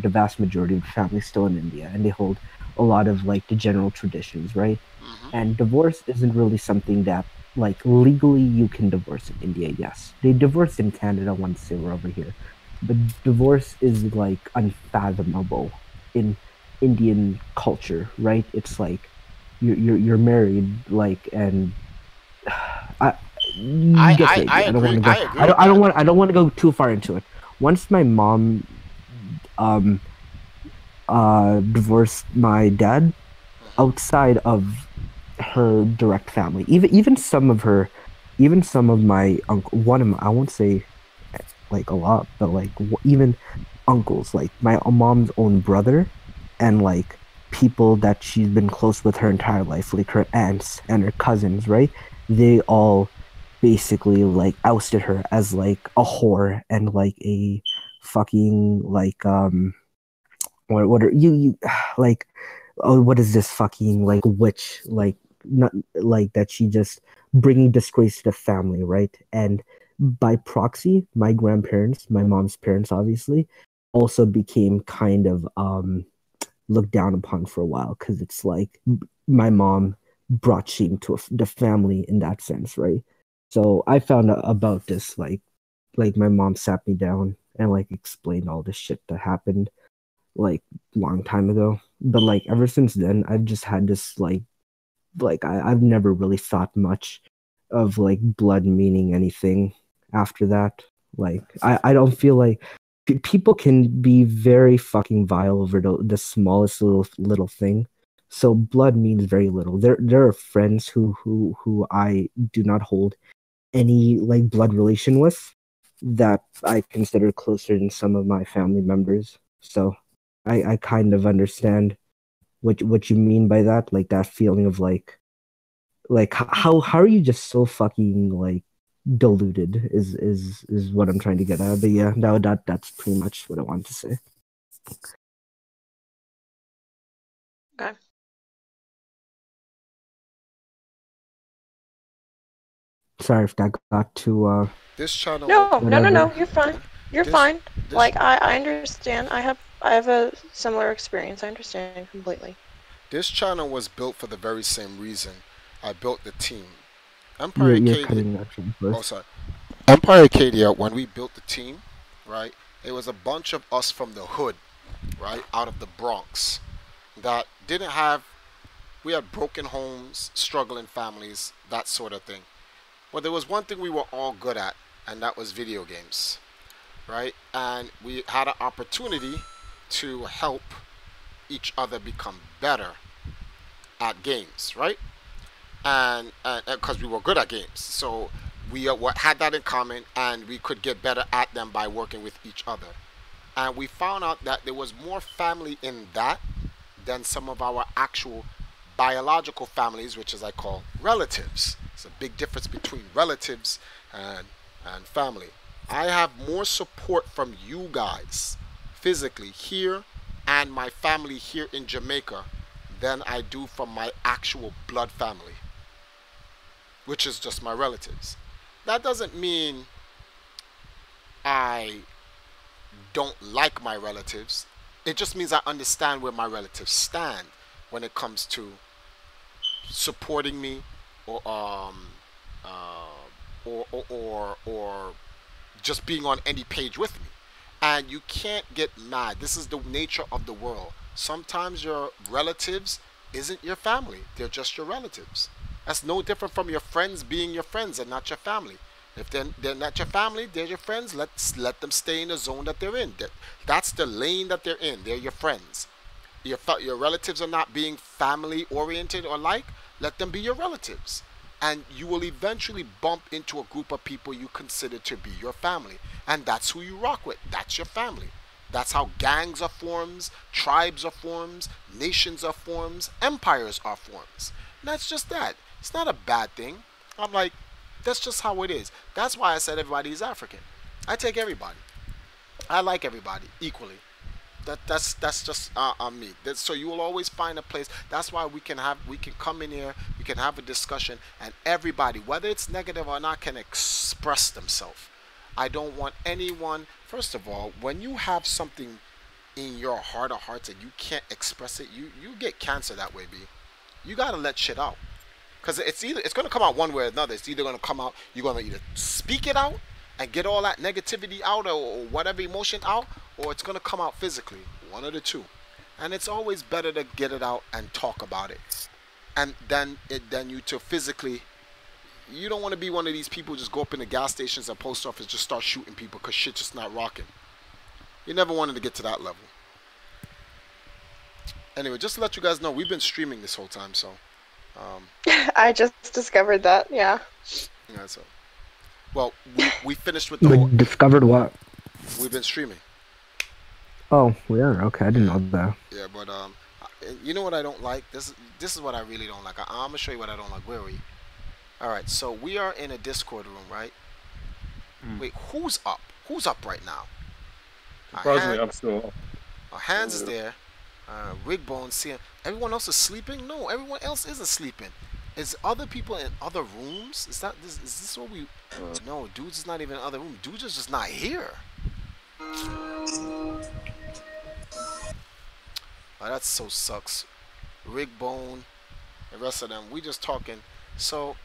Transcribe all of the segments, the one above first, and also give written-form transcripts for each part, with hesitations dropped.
the vast majority of the families still in India, and they hold a lot of like the general traditions, right? Mm-hmm. And divorce isn't really something that like legally you can divorce in India. Yes, they divorce in Canada once they were over here, but divorce is like unfathomable in Indian culture, right? It's like you're married, like, and I you get the idea. I don't want to go. I agree with that. I don't want to go too far into it. Once my mom um divorced my dad, Mm-hmm. outside of her direct family, even some of my uncle, one of my, I won't say like a lot, but like even uncles, like my mom's own brother, and like people that she's been close with her entire life, like her aunts and her cousins, right? They all basically like ousted her as like a whore and like a fucking like what are you like, oh, what is this fucking like witch, like, not like that, she just bringing disgrace to the family, right? And by proxy, my grandparents, my mom's parents, obviously also became kind of looked down upon for a while, because it's like my mom brought shame to the family in that sense, right? So I found out about this like my mom sat me down and like explained all this shit that happened like long time ago. But like ever since then, I've just had this I've never really thought much of like blood meaning anything after that. Like I don't feel like people can be very fucking vile over the smallest little thing. So blood means very little. There are friends who I do not hold any like blood relation with that I consider closer than some of my family members. So I kind of understand what you mean by that, like that feeling of like how are you just so fucking like deluded is what I'm trying to get at. But yeah, that's pretty much what I wanted to say. Okay. Sorry if that got too This channel, whatever. You're fine. You're this fine. this Like I understand. I have a similar experience. I understand completely. this channel was built for the very same reason. I built the team. Empire You're Acadia. cutting that from Oh, first. sorry. Empire Acadia. When we built the team, right? It was a bunch of us from the hood, right, out of the Bronx, that didn't have. We had broken homes, struggling families, that sort of thing. Well, there was one thing we were all good at, and that was video games, right? And we had an opportunity to help each other become better at games, right? And because we were good at games, so we had that in common, and we could get better at them by working with each other. And we found out that there was more family in that than some of our actual biological families, which is I call relatives. It's a big difference between relatives and family. I have more support from you guys physically here and my family here in Jamaica than I do from my actual blood family, which is just my relatives. That doesn't mean I don't like my relatives. It just means I understand where my relatives stand when it comes to supporting me or uh, or just being on any page with me. And you can't get mad. This is the nature of the world. Sometimes your relatives isn't your family. They're just your relatives. That's no different from your friends being your friends and not your family. If they're not your family, they're your friends. Let them stay in the zone that they're in. That's the lane that they're in. They're your friends. Your relatives are not being family oriented or like, let them be your relatives. And you will eventually bump into a group of people you consider to be your family. And that's who you rock with. That's your family. That's how gangs are formed, tribes are formed, nations are formed, empires are formed. And that's just that. It's not a bad thing. I'm like, that's just how it is. That's why I said everybody is African. I take everybody. I like everybody equally. That's just on me. So you will always find a place. That's why we can come in here, we can have a discussion, and everybody, whether it's negative or not, can express themselves. I don't want anyone. First of all, when you have something in your heart of hearts and you can't express it, you get cancer that way, B. You gotta let shit out. Cause it's gonna come out one way or another. It's either gonna come out, you're gonna either speak it out and get all that negativity out or whatever emotion out, or it's gonna come out physically. One of the two. And it's always better to get it out and talk about it. And then you to physically, you don't want to be one of these people just go up in the gas stations and post office just start shooting people because shit just not rocking. You never wanted to get to that level. Anyway, just to let you guys know, we've been streaming this whole time, so I just discovered that. Yeah. yeah. So, well, we finished with the We whole. discovered what? We've been streaming. Oh, we are. Okay, I didn't know that. Yeah, but you know what I don't like? This is what I really don't like. I'm gonna show you what I don't like. Where are we? All right, so we are in a Discord room, right? Wait, who's up? Who's up right now? Surprisingly, I'm still up. Hands is there. Rigbone, seeing everyone else is sleeping. No, everyone else isn't sleeping. Is other people in other rooms? Is this what we? No, dudes is not even in other room. Dudes is just not here. Oh, that so sucks. Rigbone, the rest of them. We just talking. So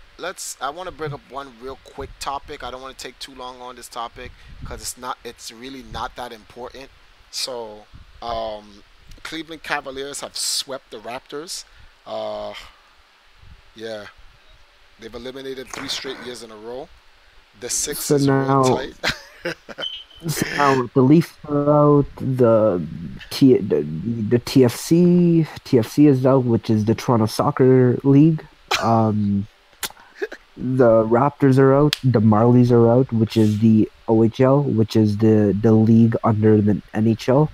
I want to bring up one real quick topic. I don't want to take too long on this topic because it's really not that important. So Cleveland Cavaliers have swept the Raptors. Yeah, they've eliminated 3 straight years in a row. The Sixers So are real now, tight. so now the Leafs are out. The TFC is out, which is the Toronto Soccer League. The Raptors are out. The Marlies are out, which is the OHL, which is the league under the NHL.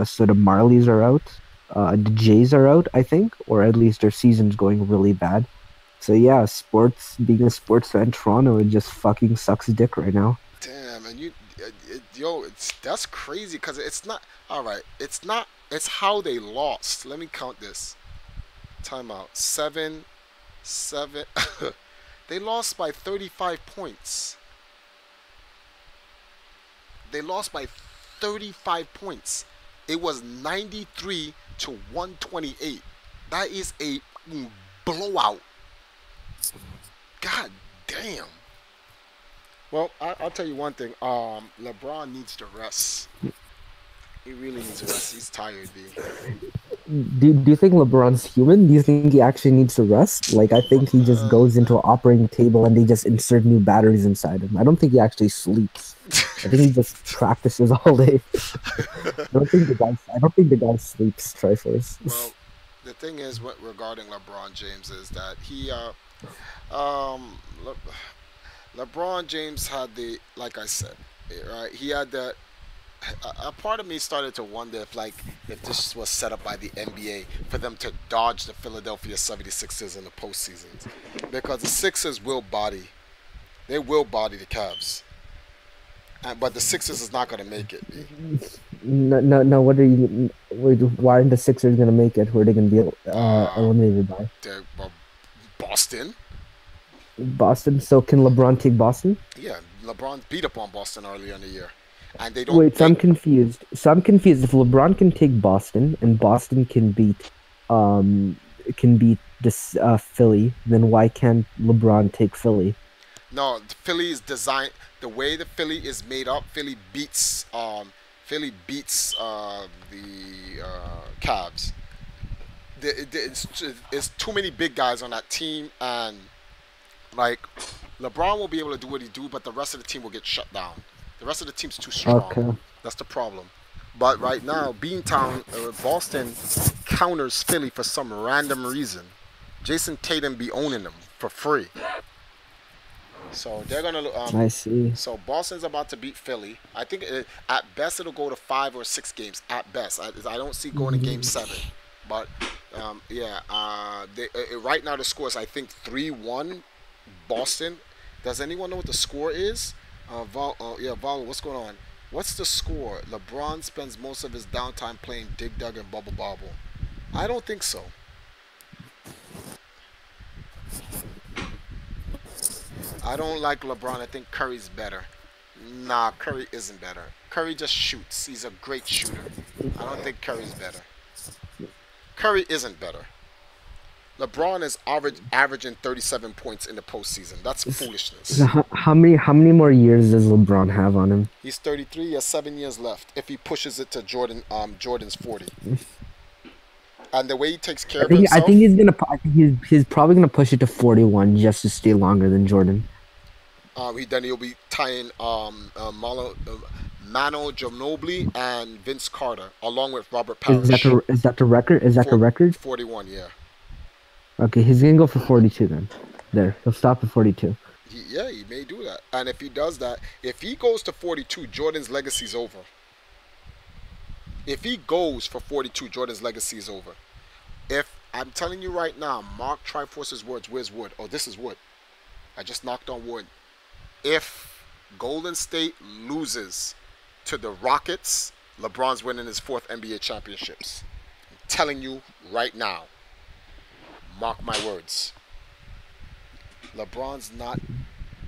So the Marlies are out. The Jays are out, I think, or at least their season's going really bad. So yeah, being a sports fan, Toronto, it just fucking sucks dick right now. Damn, and that's crazy because it's not all right. It's not. It's how they lost. Let me count this. Timeout. 7. They lost by 35 points. They lost by 35 points. It was 93 to 128. That is a blowout. God damn. Well, I'll tell you one thing. LeBron needs to rest. He really needs to rest. He's tired, B. Do you think LeBron's human? Do you think he actually needs to rest? Like, I think he just goes into an operating table and they just insert new batteries inside him. I don't think he actually sleeps. I think he just practices all day. I don't think the guy sleeps, Triforce. Well, the thing is, regarding LeBron James is that LeBron James had like I said, right? He had that. A part of me started to wonder if this was set up by the NBA for them to dodge the Philadelphia 76ers in the postseason, because the Sixers will body the Cavs, but the Sixers is not going to make it. No. What are you? Why aren't the Sixers going to make it? Who are they going to be eliminated by? Boston. Boston. So can LeBron take Boston? Yeah, LeBron beat up on Boston earlier in the year. And they don't. Wait, so I'm confused. If LeBron can take Boston and Boston can beat this Philly, then why can't LeBron take Philly? No, Philly is designed the way the Philly is made up. Philly beats the Cavs. It's too many big guys on that team, and like LeBron will be able to do what he do, but the rest of the team will get shut down. The rest of the team's too strong. Okay. That's the problem. But right now, Beantown, Boston counters Philly for some random reason. Jason Tatum be owning them for free. So they're gonna. I see. So Boston's about to beat Philly. I think at best it'll go to 5 or 6 games. At best, I don't see going to Game 7. But yeah, right now the score is I think 3-1 Boston. Does anyone know what the score is? Val, what's going on? What's the score? LeBron spends most of his downtime playing Dig Dug and Bubble Bobble. I don't think so. I don't like LeBron. I think Curry's better. Nah, Curry isn't better. Curry just shoots. He's a great shooter. I don't think Curry's better. Curry isn't better. LeBron is averaging 37 points in the postseason. That's So foolishness. how many more years does LeBron have on him? He's 33. He has 7 years left. If he pushes it to Jordan's 40. And the way he takes care I of think I think himself, he's gonna. I think he's probably gonna push it to 41 just to stay longer than Jordan. he'll be tying Mano Ginobili and Vince Carter along with Robert Is that Parrish. the record? Is that the For record? 41, yeah. Okay, he's gonna go for 42 then. There, he'll stop at 42. He may do that. And if he does that, if he goes to 42, Jordan's legacy's over. If he goes for 42, Jordan's legacy is over. If I'm telling you right now, Mark Triforce's words, where's wood? Oh, this is wood. I just knocked on wood. If Golden State loses to the Rockets, LeBron's winning his 4th NBA championships. I'm telling you right now. Mark my words. LeBron's not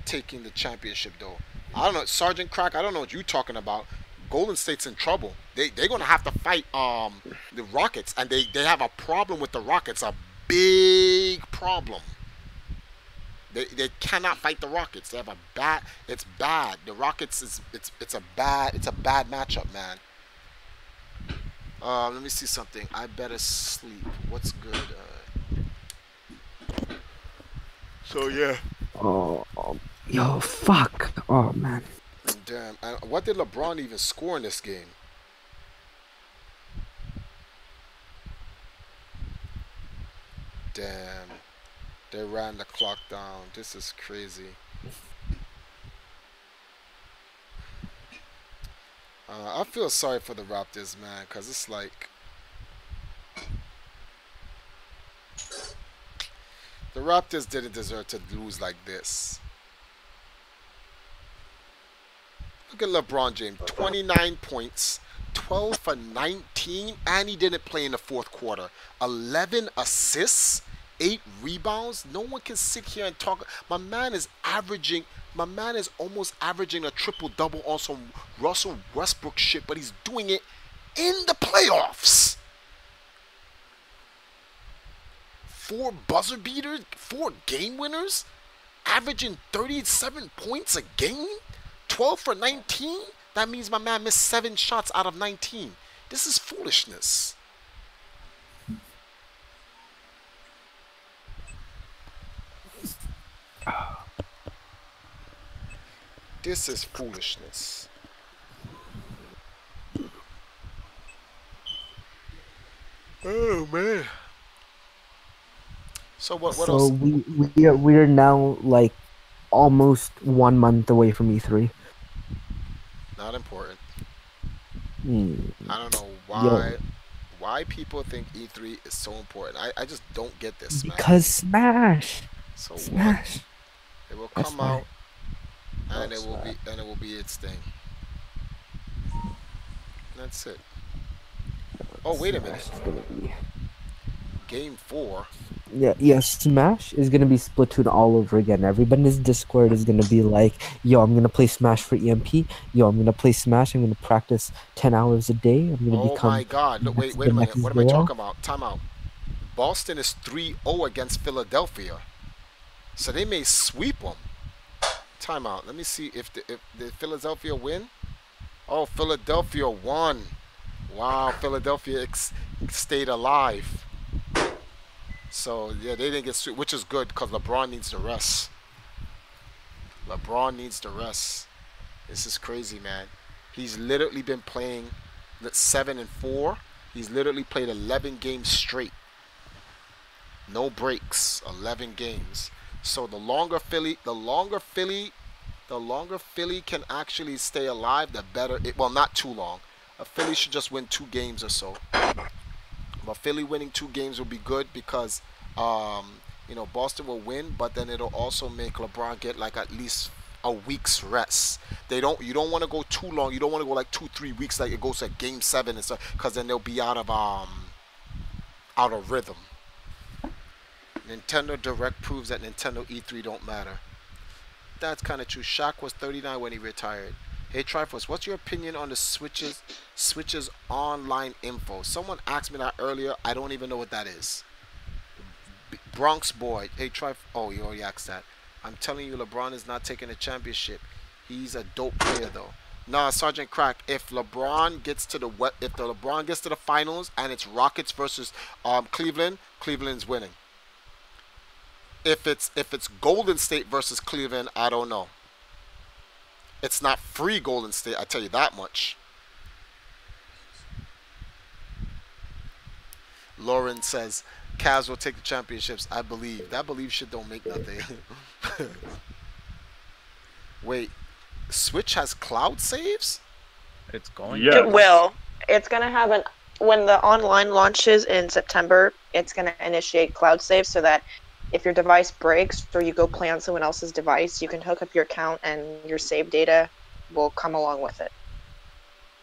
taking the championship though. I don't know, Sergeant Crack, I don't know what you're talking about. Golden State's in trouble. They're gonna have to fight the Rockets, and they have a problem with the Rockets, a big problem. They cannot fight the Rockets. They have a bad. It's bad. The Rockets is it's a bad matchup, man. Let me see something. I better sleep. What's good? So yeah. Oh, yo, fuck. Oh man. Damn. And what did LeBron even score in this game? Damn. They ran the clock down. This is crazy. I feel sorry for the Raptors, man, because it's like the Raptors didn't deserve to lose like this. Look at LeBron James, 29 points, 12 for 19, and he didn't play in the 4th quarter. 11 assists, 8 rebounds. No one can sit here and talk. My man is almost averaging a triple-double on some Russell Westbrook shit, but he's doing it in the playoffs. 4 buzzer beaters, 4 game winners, averaging 37 points a game, 12 for 19. That means my man missed 7 shots out of 19. This is foolishness. This is foolishness. Oh man. So what So else? we are now like almost 1 month away from E3. Not important. Hmm. I don't know Yo, why people think E3 is so important. I just don't get this, man. because Smash, So what? Smash. It will That's come why. out and it will be its thing. That's it. Oh, wait a minute. Smash is gonna be. Game 4. Yeah, Smash is gonna be Splatoon all over again. Everybody in his Discord is gonna be like, "Yo, I'm gonna play Smash for EMP. Yo, I'm gonna play Smash. I'm gonna practice 10 hours a day. I'm gonna Oh become my god. Look, wait the a minute. next What am I Zero." talking about? Time out. Boston is 3-0 against Philadelphia. So they may sweep them. Time out. Let me see if the Philadelphia win. Oh, Philadelphia won. Wow, Philadelphia stayed alive. So, yeah, they didn't get swept, which is good because LeBron needs the rest. LeBron needs the rest. This is crazy, man. He's literally been playing 7-4. He's literally played 11 games straight. No breaks. 11 games. So the longer Philly can actually stay alive, the better it. Well, not too long. A Philly should just win 2 games or so. But Philly winning 2 games will be good because, Boston will win, but then it'll also make LeBron get like at least a week's rest. You don't want to go too long. You don't want to go like 2-3 weeks like it goes to Game 7 and stuff, because then they'll be out of rhythm. Nintendo Direct proves that Nintendo E3 don't matter. That's kind of true. Shaq was 39 when he retired. Hey Triforce, what's your opinion on the switches online info? Someone asked me that earlier. I don't even know what that is. Bronx boy. Hey Oh, you already asked that. I'm telling you, LeBron is not taking a championship. He's a dope player though. Nah, Sergeant Crack. If LeBron gets to if the LeBron gets to the finals and it's Rockets versus Cleveland, Cleveland's winning. If it's Golden State versus Cleveland, I don't know. It's not free Golden State, I tell you that much. Lauren says, Cavs will take the championships. I believe. That believe shit don't make nothing. Wait, Switch has cloud saves? It's going. Yeah. It will. It's gonna have when the online launches in September. It's gonna initiate cloud save so that if your device breaks or you go play on someone else's device, you can hook up your account and your save data will come along with it.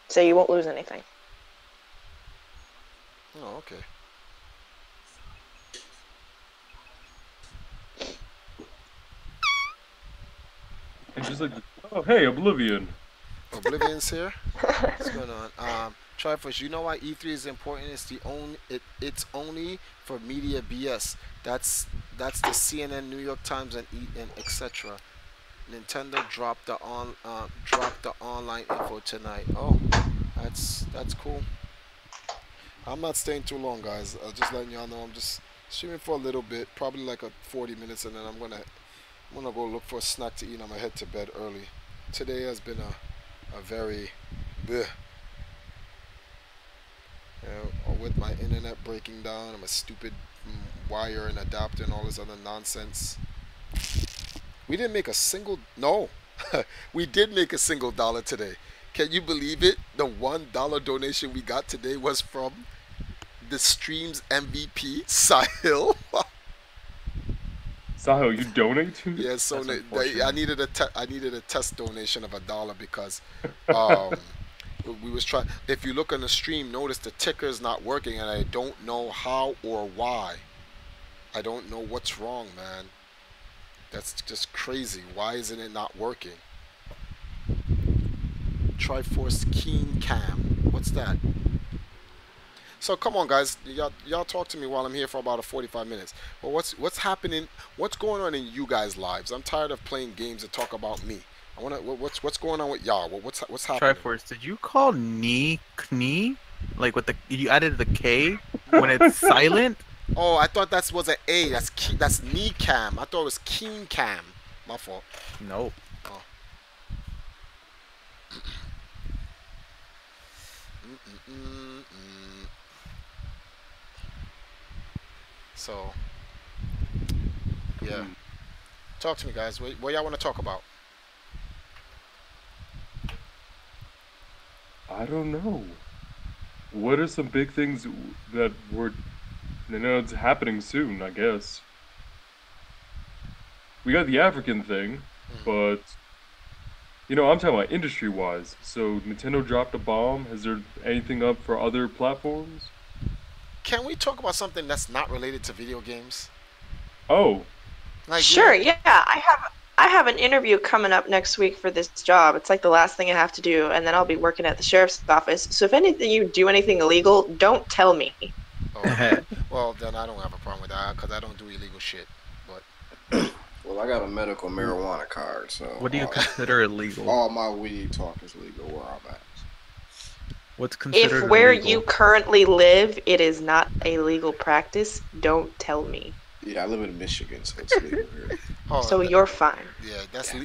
So you won't lose anything. Oh, okay. And just like, oh hey, Oblivion. Oblivion's here. What's going on? Triforce, you know why E3 is important? It's only for media BS. That's the CNN, New York Times, and etc. Nintendo dropped the online info tonight. Oh, that's cool. I'm not staying too long, guys. Just letting y'all know I'm just streaming for a little bit, probably like 40 minutes, and then I'm gonna go look for a snack to eat. I'm gonna head to bed early. Today has been a very bleh. With my internet breaking down and my stupid wire and adapter and all this other nonsense. We didn't make a single, no, we did make a single dollar today. Can you believe it? The $1 donation we got today was from the stream's MVP, Sahil. Sahil, you donate to? Yeah, so I needed a test donation of $1 because we was trying. If you look on the stream, notice the ticker is not working, and I don't know how or why. I don't know what's wrong, man. That's just crazy. Why isn't it not working? Triforce Keen Cam. What's that? So come on, guys. Y'all talk to me while I'm here for about 45 minutes. Well, what's happening? What's going on in you guys' lives? I'm tired of playing games that talk about me. I wanna. What's going on with y'all? What's happening? Triforce, did you call knee? Like with you added the K when it's silent? Oh, I thought that was an A. That's knee cam. I thought it was keen cam. My fault. Nope. Oh. So, yeah. Talk to me, guys. What y'all want to talk about? I don't know. What are some big things that it's happening soon, I guess. We got the African thing, but I'm talking about industry-wise. So Nintendo dropped a bomb. Is there anything up for other platforms? Can we talk about something that's not related to video games? Oh. Like, sure, yeah. I have an interview coming up next week for this job. It's like the last thing I have to do, and then I'll be working at the sheriff's office. So if you do anything illegal, don't tell me. Oh, well, then I don't have a problem with that because I don't do illegal shit. But well, I got a medical marijuana card, so what do you consider illegal? All my weed talk is legal where I'm at. What's considered if where illegal? you currently live, it is not a legal practice, don't tell me. Yeah, I live in Michigan, so it's legal here. Oh, so you're fine. Yeah,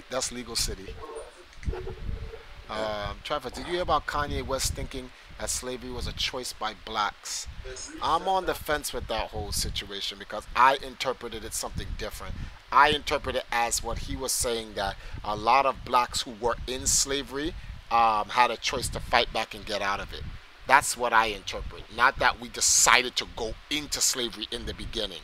that's legal city. Trevor, did you hear about Kanye West thinking that slavery was a choice by blacks? I'm on the fence with that whole situation because I interpreted it something different. I interpret it as what he was saying, that a lot of blacks who were in slavery had a choice to fight back and get out of it. That's what I interpret. Not that we decided to go into slavery in the beginning.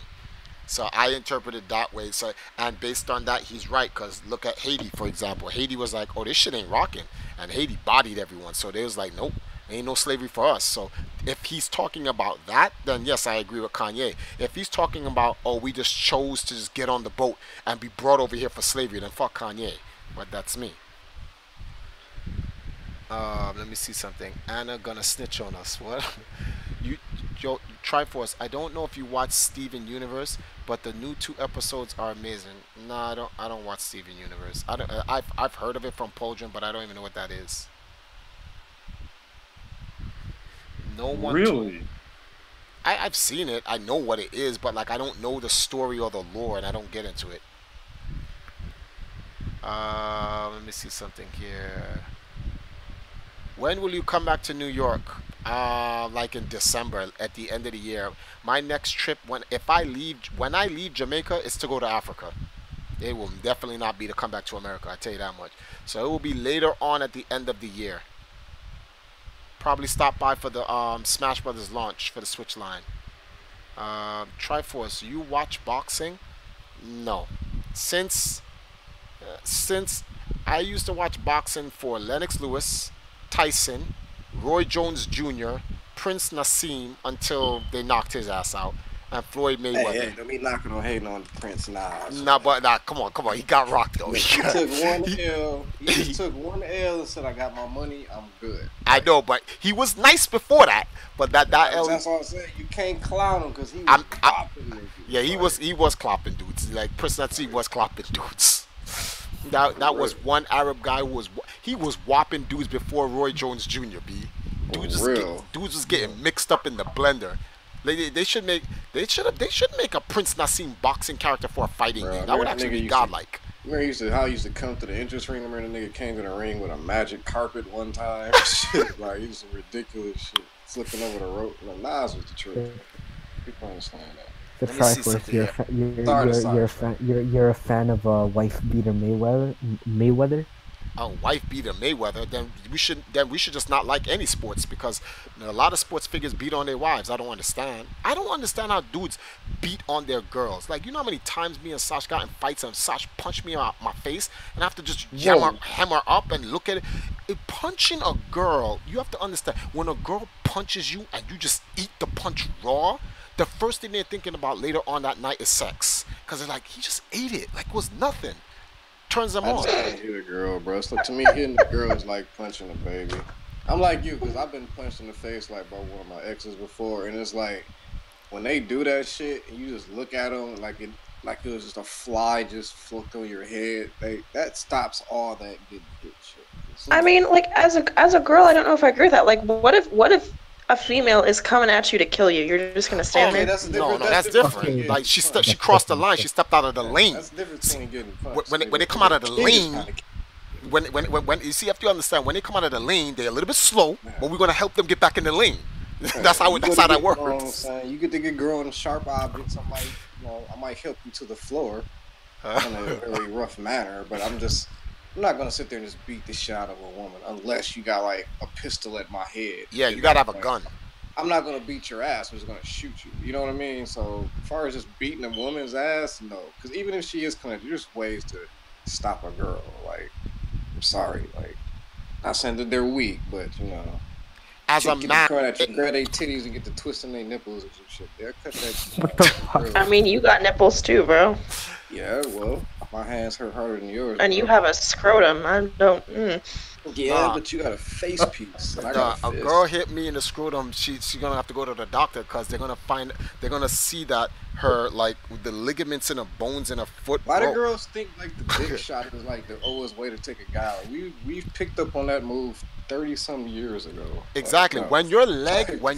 So I interpret it that way. So, and based on that, he's right. Because look at Haiti, for example. Haiti was like, oh, this shit ain't rocking. And Haiti bodied everyone. So they was like, nope, Ain't no slavery for us. So if he's talking about that, then yes, I agree with Kanye. If he's talking about, oh, we just chose to just get on the boat and be brought over here for slavery, then fuck Kanye. But that's me. Let me see something. Anna gonna snitch on us. What? you, Joe, Triforce. I don't know if you watch Steven Universe, but the new 2 episodes are amazing. No, I don't. I don't watch Steven Universe. I don't. I've heard of it from Poldrin, but I don't even know what that is. No one told. Really? I've seen it. I know what it is, but like I don't know the story or the lore, and I don't get into it. Let me see something here. When will you come back to New York? Like in December, at the end of the year. My next trip, when I leave Jamaica, is to go to Africa. It will definitely not be to come back to America. I tell you that much. So it will be later on at the end of the year. Probably stop by for the Smash Brothers launch for the Switch line. Triforce, you watch boxing? No. Since I used to watch boxing for Lennox Lewis, Tyson, Roy Jones Jr., Prince Nassim until they knocked his ass out, and Floyd Mayweather. Hey, don't be knocking on hating on Prince Nas. Nah, but nah, come on, he got rocked though. He took one L. He just took one L and said, "I got my money. I'm good." I know, but he was nice before that. But that L. That's all I'm saying. You can't clown him because he was clopping. Yeah, he was clopping dudes. Like Prince Nassim was clopping dudes. That was one Arab guy who was whopping dudes before Roy Jones Jr. B. Dudes was getting mixed up in the blender. They should make a Prince Nassim boxing character for a fighting game. That would actually be godlike. Remember how he used to come to the entrance ring? Remember the nigga came to the ring with a magic carpet one time? Shit, like he was some ridiculous shit, flipping over the rope. Like, Nas was the truth. People understand that. The Triforce, you're a fan of wife beater Mayweather. A wife beater Mayweather, then we should just not like any sports because a lot of sports figures beat on their wives. I don't understand. I don't understand how dudes beat on their girls. Like, you know how many times me and Sash got in fights and Sash punched me out my face and I have to just hammer up and look at it. Punching a girl, you have to understand, when a girl punches you and you just eat the punch raw, the first thing they're thinking about later on that night is sex. Because they're like, he just ate it. Like it was nothing. Turns them on. I just can't hit a girl, bro. So to me, hitting a girl is like punching a baby. I'm like you, because I've been punched in the face like by one of my exes before. And it's like, when they do that shit, and you just look at them like it was just a fly just flipped on your head, that stops all that getting hit shit. I mean, like, as a girl, I don't know if I agree with that. Like, what if a female is coming at you to kill you? You're just gonna stand there? That's different. That's different. Like she crossed the line. She stepped out of the lane. That's different between getting punched. When they come out of the lane, when you see, if you understand, when they come out of the lane, they're a little bit slow, but we're gonna help them get back in the lane. That's how that works. You know what I'm saying? You get to get girl in sharp objects. I might help you to the floor in a very rough manner, but I'm not gonna sit there and just beat the shit out of a woman unless you got like a pistol at my head. Yeah, you gotta have a gun. I'm not gonna beat your ass. I'm just gonna shoot you. You know what I mean? So as far as just beating a woman's ass, no. Because even if she is connected, there's ways to stop a girl. Like, I'm sorry. Like, not saying that they're weak, but as a man, grab their titties and get to twisting their nipples and some shit. They'll cut that. What the fuck? I mean, you got nipples too, bro. Yeah, well, my hands hurt harder than yours. And bro. you have a scrotum. I don't. Yeah, but you got a face piece. And I got a girl hit me in the scrotum. She's gonna have to go to the doctor because they're gonna see that her the ligaments in her bones in her foot. Why do girls think like the dick shot is like the oldest way to take a guy? We've picked up on that move 30-some years ago. Exactly. Like, no. When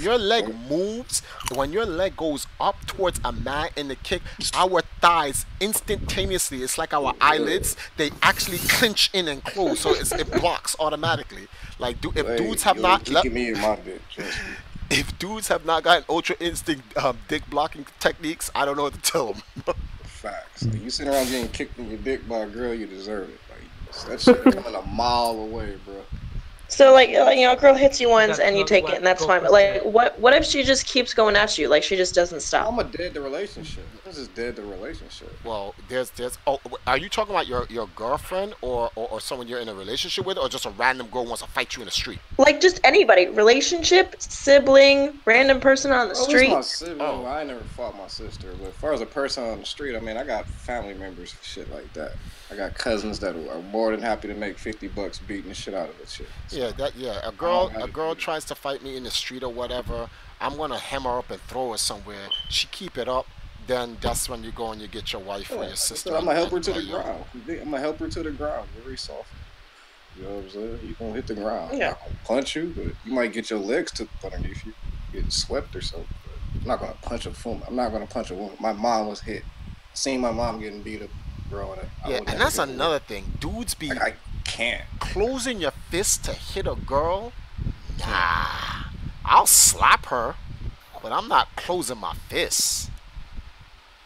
your leg moves, when your leg goes up towards a man in the kick, our thighs instantaneously, it's like our eyelids, they actually clinch in and close, so it blocks automatically. Like, if dudes have not kicking me in my dick, trust me. If dudes have not gotten ultra instinct dick blocking techniques, I don't know what to tell them. Facts. Like, you sit around getting kicked in your dick by a girl, you deserve it. Like, that shit coming a mile away, bro. So like a girl hits you once That's and you not take it what and that's fine. But girlfriends like, say. what if she just keeps going at you? Like she just doesn't stop. I'm a dead the relationship. This is dead the relationship. Well, there's. Oh, are you talking about your girlfriend or someone you're in a relationship with, or just a random girl wants to fight you in the street? Like just anybody, relationship, sibling, random person on the Oh, it's my street. sibling. Oh. I ain't never fought my sister, but as far as a person on the street, I mean, I got family members and shit like that. I got cousins that are more than happy to make $50 beating the shit out of a chick. So, Yeah. A I don't girl gotta a girl do that. tries to fight me in the street or whatever. I'm gonna hem her up and throw her somewhere. She keep it up. Then that's when you go and you get your wife or Yeah, your like I said, sister. I'm gonna help her and to the play you. ground. I'm gonna help her to the ground very softly. You know what I'm saying? You gonna hit the ground. I'm Yeah. not gonna punch you, but you might get your legs took underneath you, get swept or something. But I'm not gonna punch a woman. I'm not gonna punch a woman. My mom was hit. Seen my mom getting beat up growing up. I Yeah, would and never that's hit a woman. another thing. Dudes be Like I can't. closing your fist to hit a girl. Nah, I'll slap her, but I'm not closing my fists.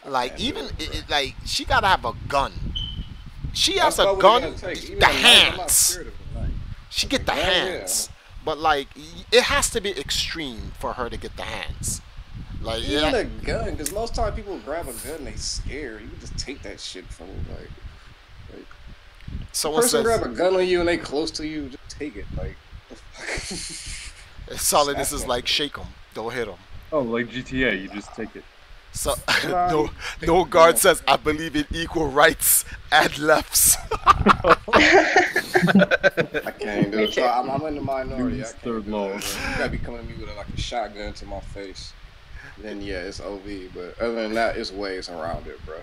Like can't do even it, bro. like she gotta have a gun. She has That's a what gun. it gotta take. Even The a knife, I'm not hands. scared of a knife. She But get the gun, hands. But like it has to be extreme for her to get the hands. Like yeah. Even yeah, a gun, because most time people grab a gun, they scared. You can just take that shit from them. Like someone person says, grab a gun on you and they close to you, just take it. Like "Solid, this Snap is that like shit. shake 'em, don't hit 'em." Oh, like GTA, you just take it. So Nah, no, you take no the guard gun. says I believe in equal rights and lefts. I can't do Me it. too. I'm in the minority. I Use can't third do law. that. Bro. You gotta be coming to me with like a shotgun to my face. Then yeah, it's OV. But other than that, it's ways around it, bro.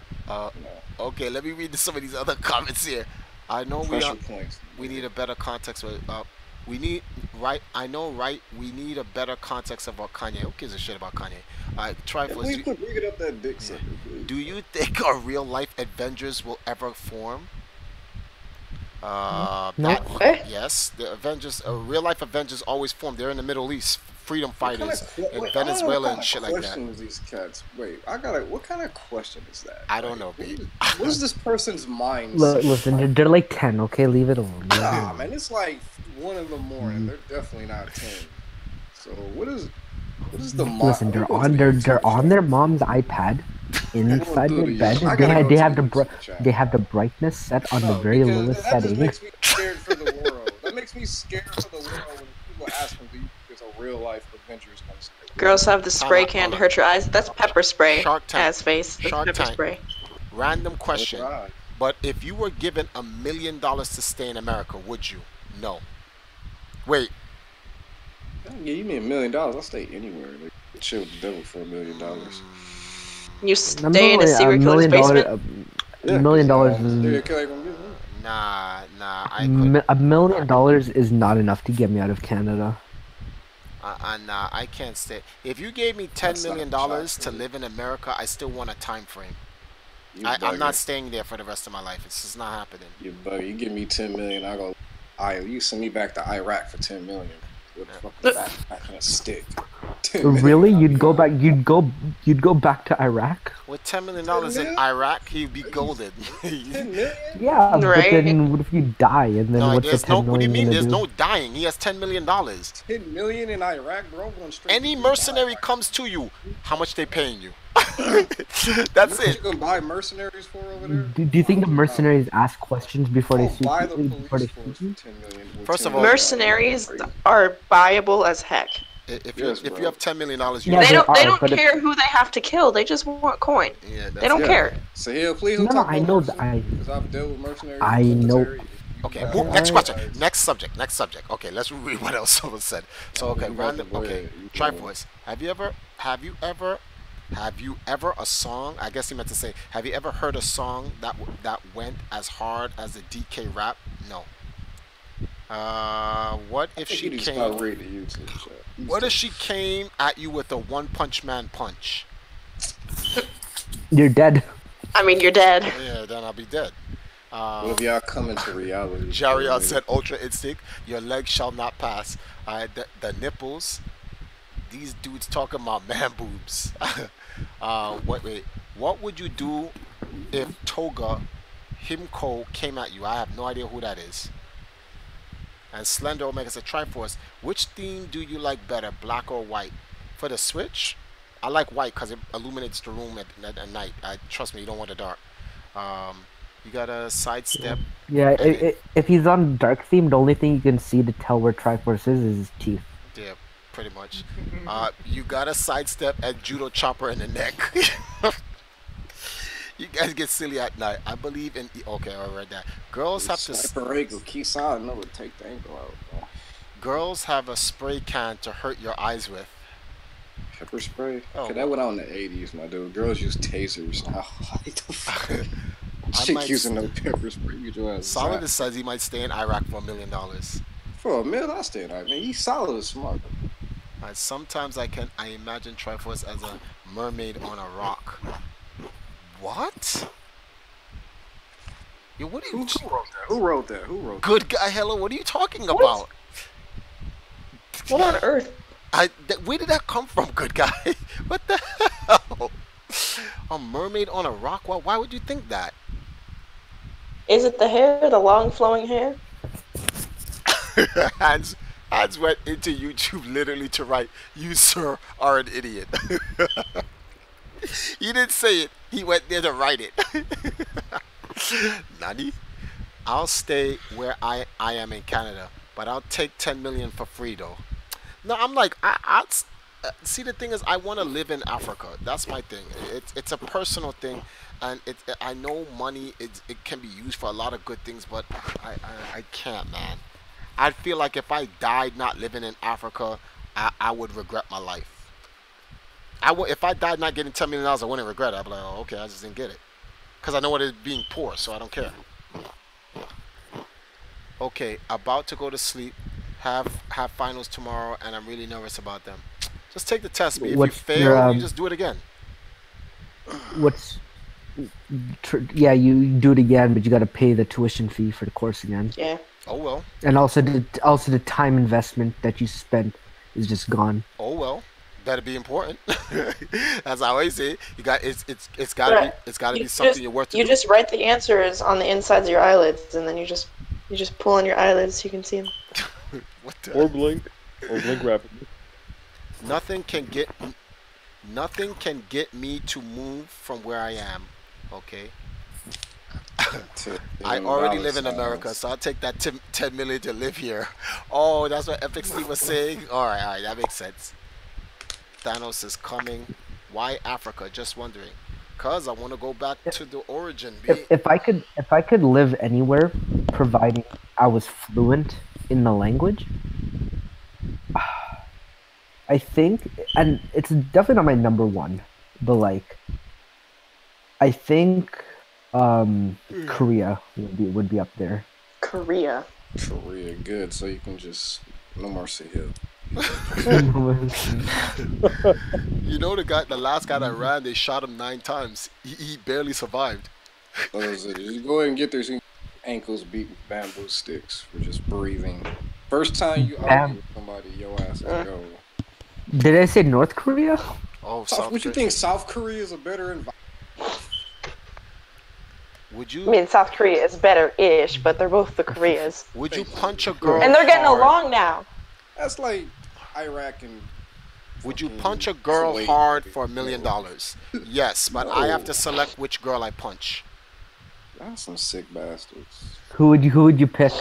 You know, Okay, let me read some of these other comments here. I know pressure points. we need a better context with we need right. I know right. We need a better context about Kanye. Who gives a shit about Kanye? Try Yeah, for please quit bringing up that dick sucker, please. do you think a real life Avengers will ever form? No. Yes, the Avengers, real life Avengers always form. They're in the Middle East, freedom What kind of fighters wait, in I don't know Venezuela what and kind shit of like that. questions these cats. Wait, I gotta. What kind of question is that? I don't Like, know, B. what is this person's mindset? Listen, they're like 10. Okay, leave it alone. Leave it Nah, alone. man, it's like 1 in the morning. They're definitely not 10. So what is the mind? Listen, they're on their mom's iPad inside do their the bed. YouTube. I They gotta have go they to have the the YouTube channel. they have the brightness set on the No, very because lowest that just setting. makes me scared for the world. That makes me scared for the world when people ask me, "Do you think there's a real life Avengers gonna stay?" Girls have the spray can hold to on. hurt your eyes. That's pepper spray. Shark Tank. As face. That's Shark pepper Tank. spray. Random Close question. your eyes. But if you were given $1 million to stay in America, would you? No. Wait. Yeah, you mean $1 million? I'll stay anywhere. Like, chill with the devil for $1 million. You stay in a secret killer's basement. Yeah, $1 million serial is killer gonna get me. Nah. I could. $1 million is not enough to get me out of Canada. Nah, I can't stay. If you gave me $10 That's not million a shot to for me. live in America, I still want a time frame. You I'm not bugging. staying there for the rest of my life. It's just not happening. You bugger. You give me 10 million, I go. You send me back to Iraq for 10 million. What the fuck is that? Not gonna stick. 10 million, Really? I'll You'd be go gone. back? You'd go back to Iraq? With $10 million $10 in Iraq, he'd be golden. 10 million? Yeah, but Right. then what if you die and then No, what's the there's no. 10 What do you million mean? gonna There's do? no dying. He has $10 million. 10 million in Iraq, bro? Going straight Any to mercenary Dubai. comes to you, how much they paying you? That's What it. you gonna buy mercenaries for over there? Do you think the mercenaries ask questions before they I'll shoot buy the you? police Before they force shoot for you? 10 million. with First of 10 all- million. Mercenaries Crazy. are viable as heck. If Yes, you bro. have $10 million, you Yeah, They they don't are, but care who they have to kill. They just want coin. yeah, They don't Yeah. care. So here, please No, don't no, talk I about know mercenaries, that because I've dealt with mercenaries. I in the know- military. Okay, Yeah. next question. Alright. Next subject. Okay, let's read what else someone said. So okay, You got random. the Okay, bread. You try can- for us. Have you ever a song? I guess he meant to say, have you ever heard a song that went as hard as a DK rap? No. What I if think she you need to came? start reading the YouTube chat. What if she came at you with a One Punch Man punch? You're dead. I mean, you're dead. Yeah, then I'll be dead. What if y'all come into reality? Jarion said, Ultra Instinct, your legs shall not pass. The nipples, these dudes talking about man boobs. Wait. What would you do if Toga Himko came at you? I have no idea who that is. And Slender Omega said, Triforce, which theme do you like better, black or white? For the Switch, I like white because it illuminates the room at night. Trust me, you don't want the dark. You got to sidestep. Yeah, And if he's on dark theme, the only thing you can see to tell where Triforce is his teeth. yeah, pretty much. You got to sidestep and judo chopper in the neck. You guys get silly at night. I believe in. Okay, I read that. Girls have to. Sniper ankle, Kisa, no would take the ankle out. Bro. Girls have a spray can to hurt your eyes with. Pepper spray? Oh, Okay, that went out in the 80s, my dude. Girls use tasers now. What the fuck? I Chick might using no pepper spray. You get your ass Solid zapped. says he might stay in Iraq for $1 million. For a minute, I stand out, man. He's solid and smart. Sometimes I imagine Triforce as a mermaid on a rock. What? Yo, what are you? Who wrote that? Who wrote that? Good guy, hello. What are you talking about? What on earth? Where did that come from, good guy? What the hell? A mermaid on a rock? Why would you think that? Is it the hair, the long flowing hair? Hans went into YouTube literally to write, "You sir are an idiot." He didn't say it. He went there to write it. Nani? I'll stay where I am in Canada, but I'll take 10 million for free though. No, I'm like, I'll see. The thing is, I want to live in Africa. That's my thing. It's a personal thing, and I know money it can be used for a lot of good things, but I can't, man. I feel like if I died not living in Africa, I would regret my life. If I died not getting $10 million, I wouldn't regret it. I'd be like, oh, okay, I just didn't get it, because I know what it is being poor, so I don't care. Okay, about to go to sleep. Have finals tomorrow, and I'm really nervous about them. Just take the test. If you fail, you just do it again. Yeah, you do it again, but you got to pay the tuition fee for the course again. Yeah. Oh well. And also the time investment that you spent is just gone. Oh well. Better be important. As I always say, it's gotta be something you're worth to do. You just write the answers on the insides of your eyelids, and then you just pull on your eyelids so you can see them. What the? Or blink rapidly. Nothing can get me to move from where I am. Okay. I already live in America, so I'll take that 10 million to live here. Oh, that's what Epic Steve was saying. All right, that makes sense. Thanos is coming. Why Africa? Just wondering. Cause I want to go back to the origin. If I could live anywhere, providing I was fluent in the language, I think, and it's definitely not my number one, but like, I think Korea would be up there. Korea, good. So you can just no more say hill. You know the last guy that ran, they shot him 9 times. He barely survived. Just go ahead and get there. So ankles beat with bamboo sticks for just breathing. First time you argue with somebody, your ass is go. Did I say North Korea? Oh, Would you think South Korea is a better environment? Would you? I mean, South Korea is better-ish, but they're both the Koreas. Would you punch a girl? And they're getting hard? along now. That's like Iraq and. Would you punch a girl hard for $1 million? Yes, but I have to select which girl I punch. Y'all some sick bastards. Who would you pick?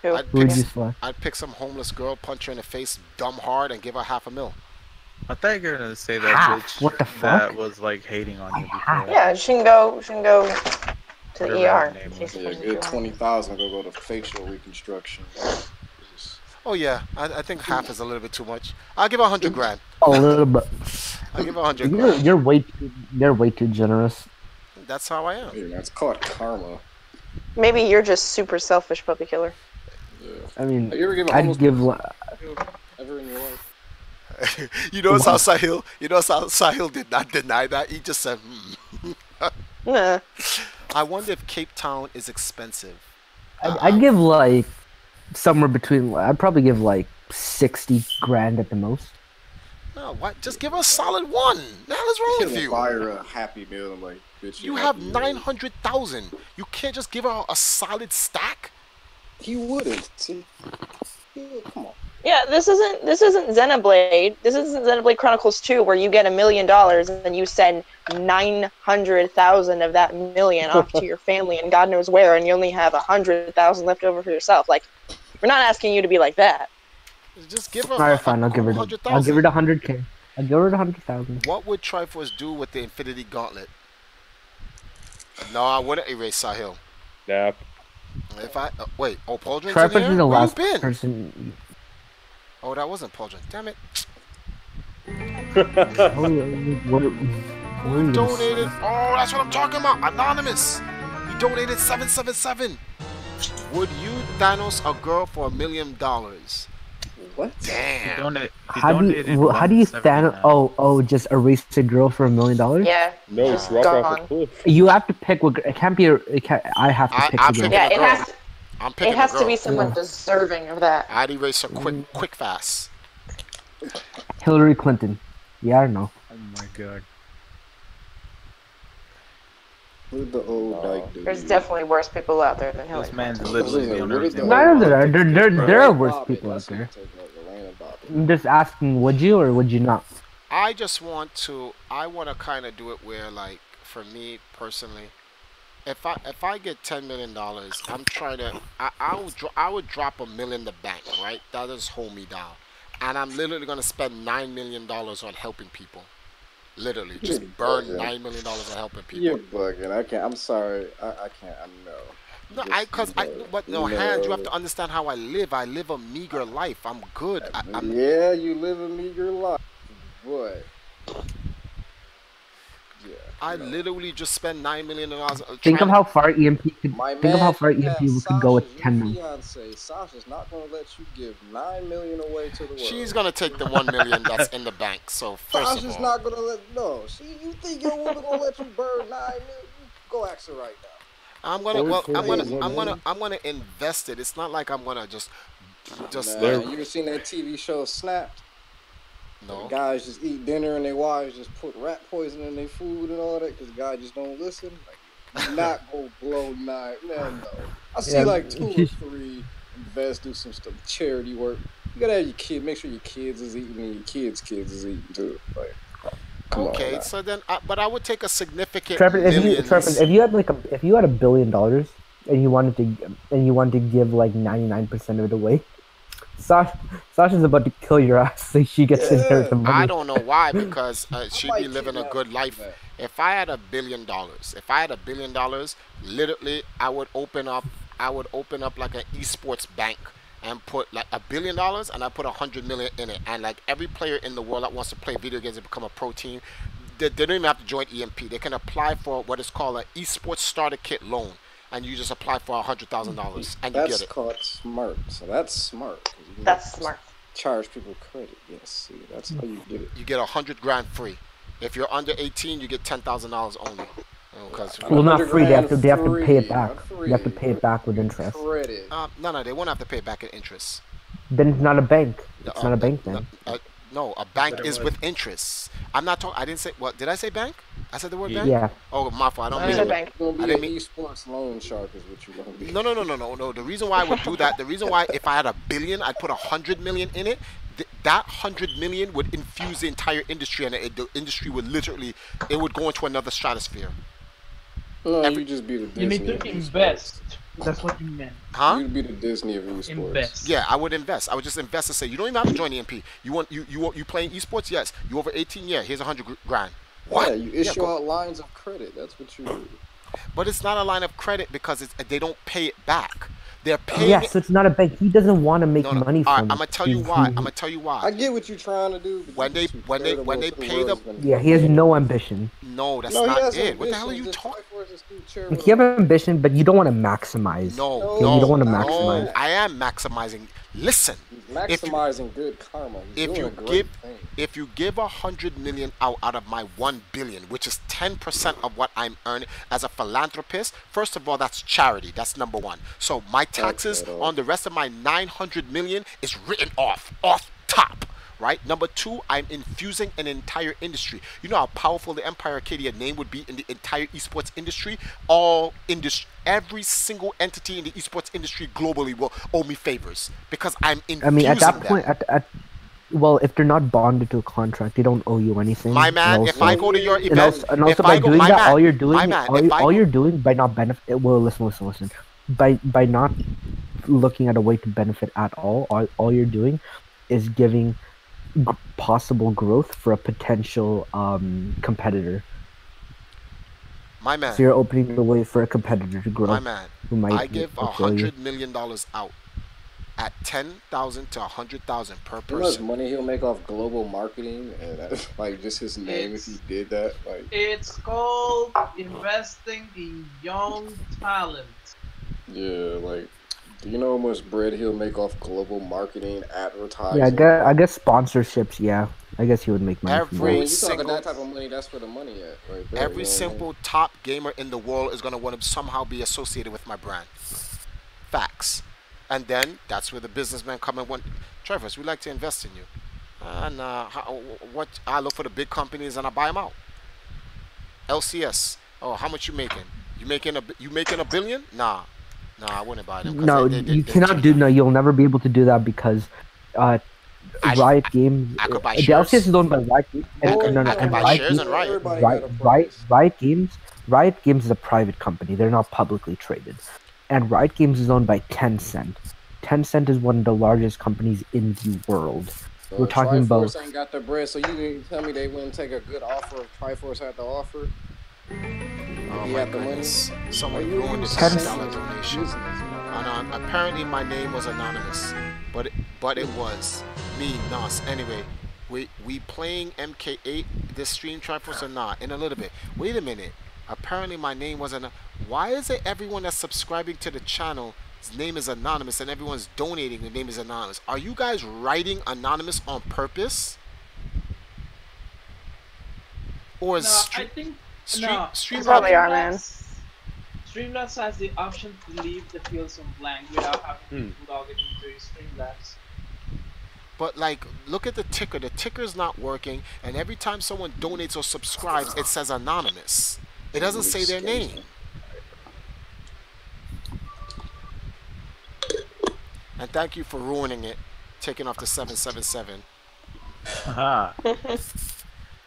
Who? I'd pick some homeless girl, punch her in the face, dumb hard, and give her $500,000. I thought you were gonna say that bitch. What the fuck? That was like hating on you before. Yeah, she can go to the Whatever ER. her name in case was. it Yeah, doesn't good do 20,000 go to facial reconstruction. Oh yeah, I think half is a little bit too much. I'll give her $100,000. A little bit. I'll give her $100,000. You're way too generous. That's how I am. Hey, that's called karma. Maybe you're just super selfish puppy killer. Yeah. I mean, Have you ever given I'd give. ever in your life? You notice how Sahil did not deny that. He just said, Nah. I wonder if Cape Town is expensive. I'd give like somewhere between. I'd probably give like 60 grand at the most. No, what? Just give her a solid one. The hell is wrong with you? Buy her a Happy Meal and like, bitch. You have 900,000. You can't just give her a solid stack. He wouldn't. See, Come on. Yeah, this isn't Xenoblade. This isn't Xenoblade Chronicles 2 where you get $1 million and you send 900,000 of that million off to your family and God knows where, and you only have 100,000 left over for yourself. Like, we're not asking you to be like that. Just give her Alright, fine. I'll give her. I'll give her the 100K. I'll give her the 100,000. What would Triforce do with the Infinity Gauntlet? No, I wouldn't erase Sahil. Nap. If I wait, Pauldron's Triforce in is here? the Where you last been? person. Oh, that wasn't Pauldron. Damn it. Who Donated. Oh, that's what I'm talking about. Anonymous. He donated 777. Would you Thanos a girl for $1 million? What? Damn. How do you stand? Oh, just erase a girl for $1 million? Yeah. No, Just drop off a gone. cliff. You have to pick. It can't be. I have to pick I'm the girl. picking Yeah, a it girl. has. I'm picking It has a girl. to be someone Yeah. deserving of that. I'd erase her quick, fast. Hillary Clinton. Yeah, I don't know. Oh my god. Who's the old dyke dude? There's definitely worse people out there than Hillary. This man's Clinton. literally the only reason None of them. There are worse Bobby, people out that's who there. taking over, Lana Bobby. I'm just asking, would you or would you not? I want to kind of do it where, like, for me personally, if I get $10 million, I'm trying to, I would drop $1 million in the bank, right? That just hold me down. And I'm literally going to spend $9 million on helping people. Literally, just burn $9 million on helping people. You're bugging. I can't. I'm sorry. I can't. I know. No, but no, Hans, you have to understand how I live. I live a meager life. I'm good. Yeah, you live a meager life, but yeah. I literally just spent $9 million. Think of how far EMP could. My Think of how man, far you EMP have could go with Sasha, 10 your million. fiance. Sasha's not gonna let you give $9 million away to the world. She's gonna take the $1 million that's in the bank. So first Sasha's of all, not gonna let. No, you think your woman gonna let you burn $9 million? Go ask her right now. I'm gonna invest it. It's not like I'm gonna just. Nah, you ever seen that TV show Snapped? No. Guys just eat dinner and their wives just put rat poison in their food and all that because guys just don't listen. Like, you're not gonna blow $9. Man, no. I see like 2 or 3 invest, do some stuff, charity work. You gotta have your kid. Make sure your kids is eating and your kids is eating too. Like, come Okay, on, so then, but I would take a significant Trevor, if millions. you had if you had $1 billion and you wanted to give like 99% of it away, Sasha's about to kill your ass so she gets to inherit the money. I don't know why, because she'd might be living a kidnap good you life. for that. If I had $1 billion, literally, I would open up like an esports bank and put like $1 billion, and I put 100 million in it, and like every player in the world that wants to play video games and become a pro team, they don't even have to join EMP. They can apply for what is called an esports starter kit loan, and you just apply for $100,000 and you That's get it. called smart. So that's smart. 'cause you can That's smart. Charge people credit. Yes, see, that's how you get it. You get 100 grand free. If you're under 18, you get $10,000 only. Because Well, not free. They have to pay it Free, back. not They have to free. pay it back with interest. Credit. no, they won't have to pay back in interest. Then it's not a bank. It's not a bank then. No, a bank But it is was. with interest. I'm not talking. I didn't say. What did I say? Bank? I said the word bank. Yeah. Oh, my fault. I don't There's a mean. bank. You're gonna I be didn't an mean- esports loan shark is what you're gonna be. No. The reason why I would do that. The reason why, if I had $1 billion, I'd put 100 million in it. That 100 million would infuse the entire industry, and the industry would literally, it would go into another stratosphere. No, you just be the Disney. You need to of esports. invest. That's what you meant. Huh? You'd be the Disney of esports. Invest. Yeah, I would invest. I would just invest and say, you don't even have to join EMP. You playing esports? Yes. You over 18? Yeah. Here's 100 grand. What? Yeah, you issue go. out lines of credit. That's what you do. But it's not a line of credit because they don't pay it back. They're paying Yeah, it. so it's not a bank. He doesn't want to make No. money All right, from I'm gonna it. tell you why. I'm gonna tell you I why. get what you're trying to do. But When you're they- too when they- charitable when they to the pay world's the- gonna Yeah, he has no ambition. No, that's No, he not has it. What the hell are you ambitions. talking? Triforce is too Like, charitable. you have ambition, but you don't want to maximize. No, No, no, you don't wanna no. maximize. I am maximizing. Listen, He's maximizing good karma. He's if doing you a great give thing. if you give 100 million out of my 1 billion, which is 10% of what I'm earning as a philanthropist, first of all, that's charity. That's number one. So my taxes Okay, though. on the rest of my 900 million is written off top, right? Number two, I'm infusing an entire industry. You know how powerful the Empire Arcadia name would be in the entire esports industry? Every single entity in the esports industry globally will owe me favors because I'm I mean, at infusing that them. point, well, if they're not bonded to a contract, they don't owe you anything. My man, And if also, I go to your and event, also, and if also I by go, doing my that, man, all you're my doing, man, if I all go, you're doing by not benefit. Well, listen. By not looking at a way to benefit at all you're doing is giving possible growth for a potential competitor. my man, So you're opening the way for a competitor to my grow, man, who might I give outgrow you. $100 million out at 10,000 to 100,000 per You know how much person. money he'll make off global marketing and that's like just his name if he did that. Like, It's called investing in young talent. yeah, like, do you know how much bread he'll make off global marketing, Yeah, advertising? I guess sponsorships. Yeah, I guess you would make money from But Every that. when you talking single that type of money, that's where the money at, right there. You every know what I mean? single top gamer in the world is going to want to somehow be associated with my brand. Facts. And then that's where the businessmen come and want, Travis, we'd like to invest in you. And what I look for the big companies and I buy them out. LCS. Oh, how much you making? You making a billion? Nah, I wouldn't buy them because No, you they're too cannot do. young. No, you'll never be able to do that because uh, I, Riot Games. I could buy The LCS shares. is owned by Riot Games, I and could no, no, I could and buy Riot shares Games, in Riot. Everybody got a price. Riot Games is a private company. They're not publicly traded, and Riot Games is owned by Tencent. Tencent is one of the largest companies in the world. We're talking about. Triforce ain't got the bread, so you can tell me they wouldn't take a good offer if Triforce had the offer. Oh He my had the money. goodness! Someone Are you ruined this Tencent- $10 donation. Apparently my name was anonymous, but it was me, Nas. Anyway, we playing MK8 this stream Triforce or not in a little bit. Wait a minute. Apparently my name wasn't. Why is it everyone that's subscribing to the channel? His name is anonymous, and everyone's donating. The name is anonymous. Are you guys writing anonymous on purpose, or is No, I think no. Streamlabs? That's probably are, man. Streamlabs has the option to leave the fields on blank without having to log it into Streamlabs. But like, look at the ticker. The ticker's not working, and every time someone donates or subscribes, it says anonymous. It doesn't say their name. And thank you for ruining it, taking off the 777. Haha.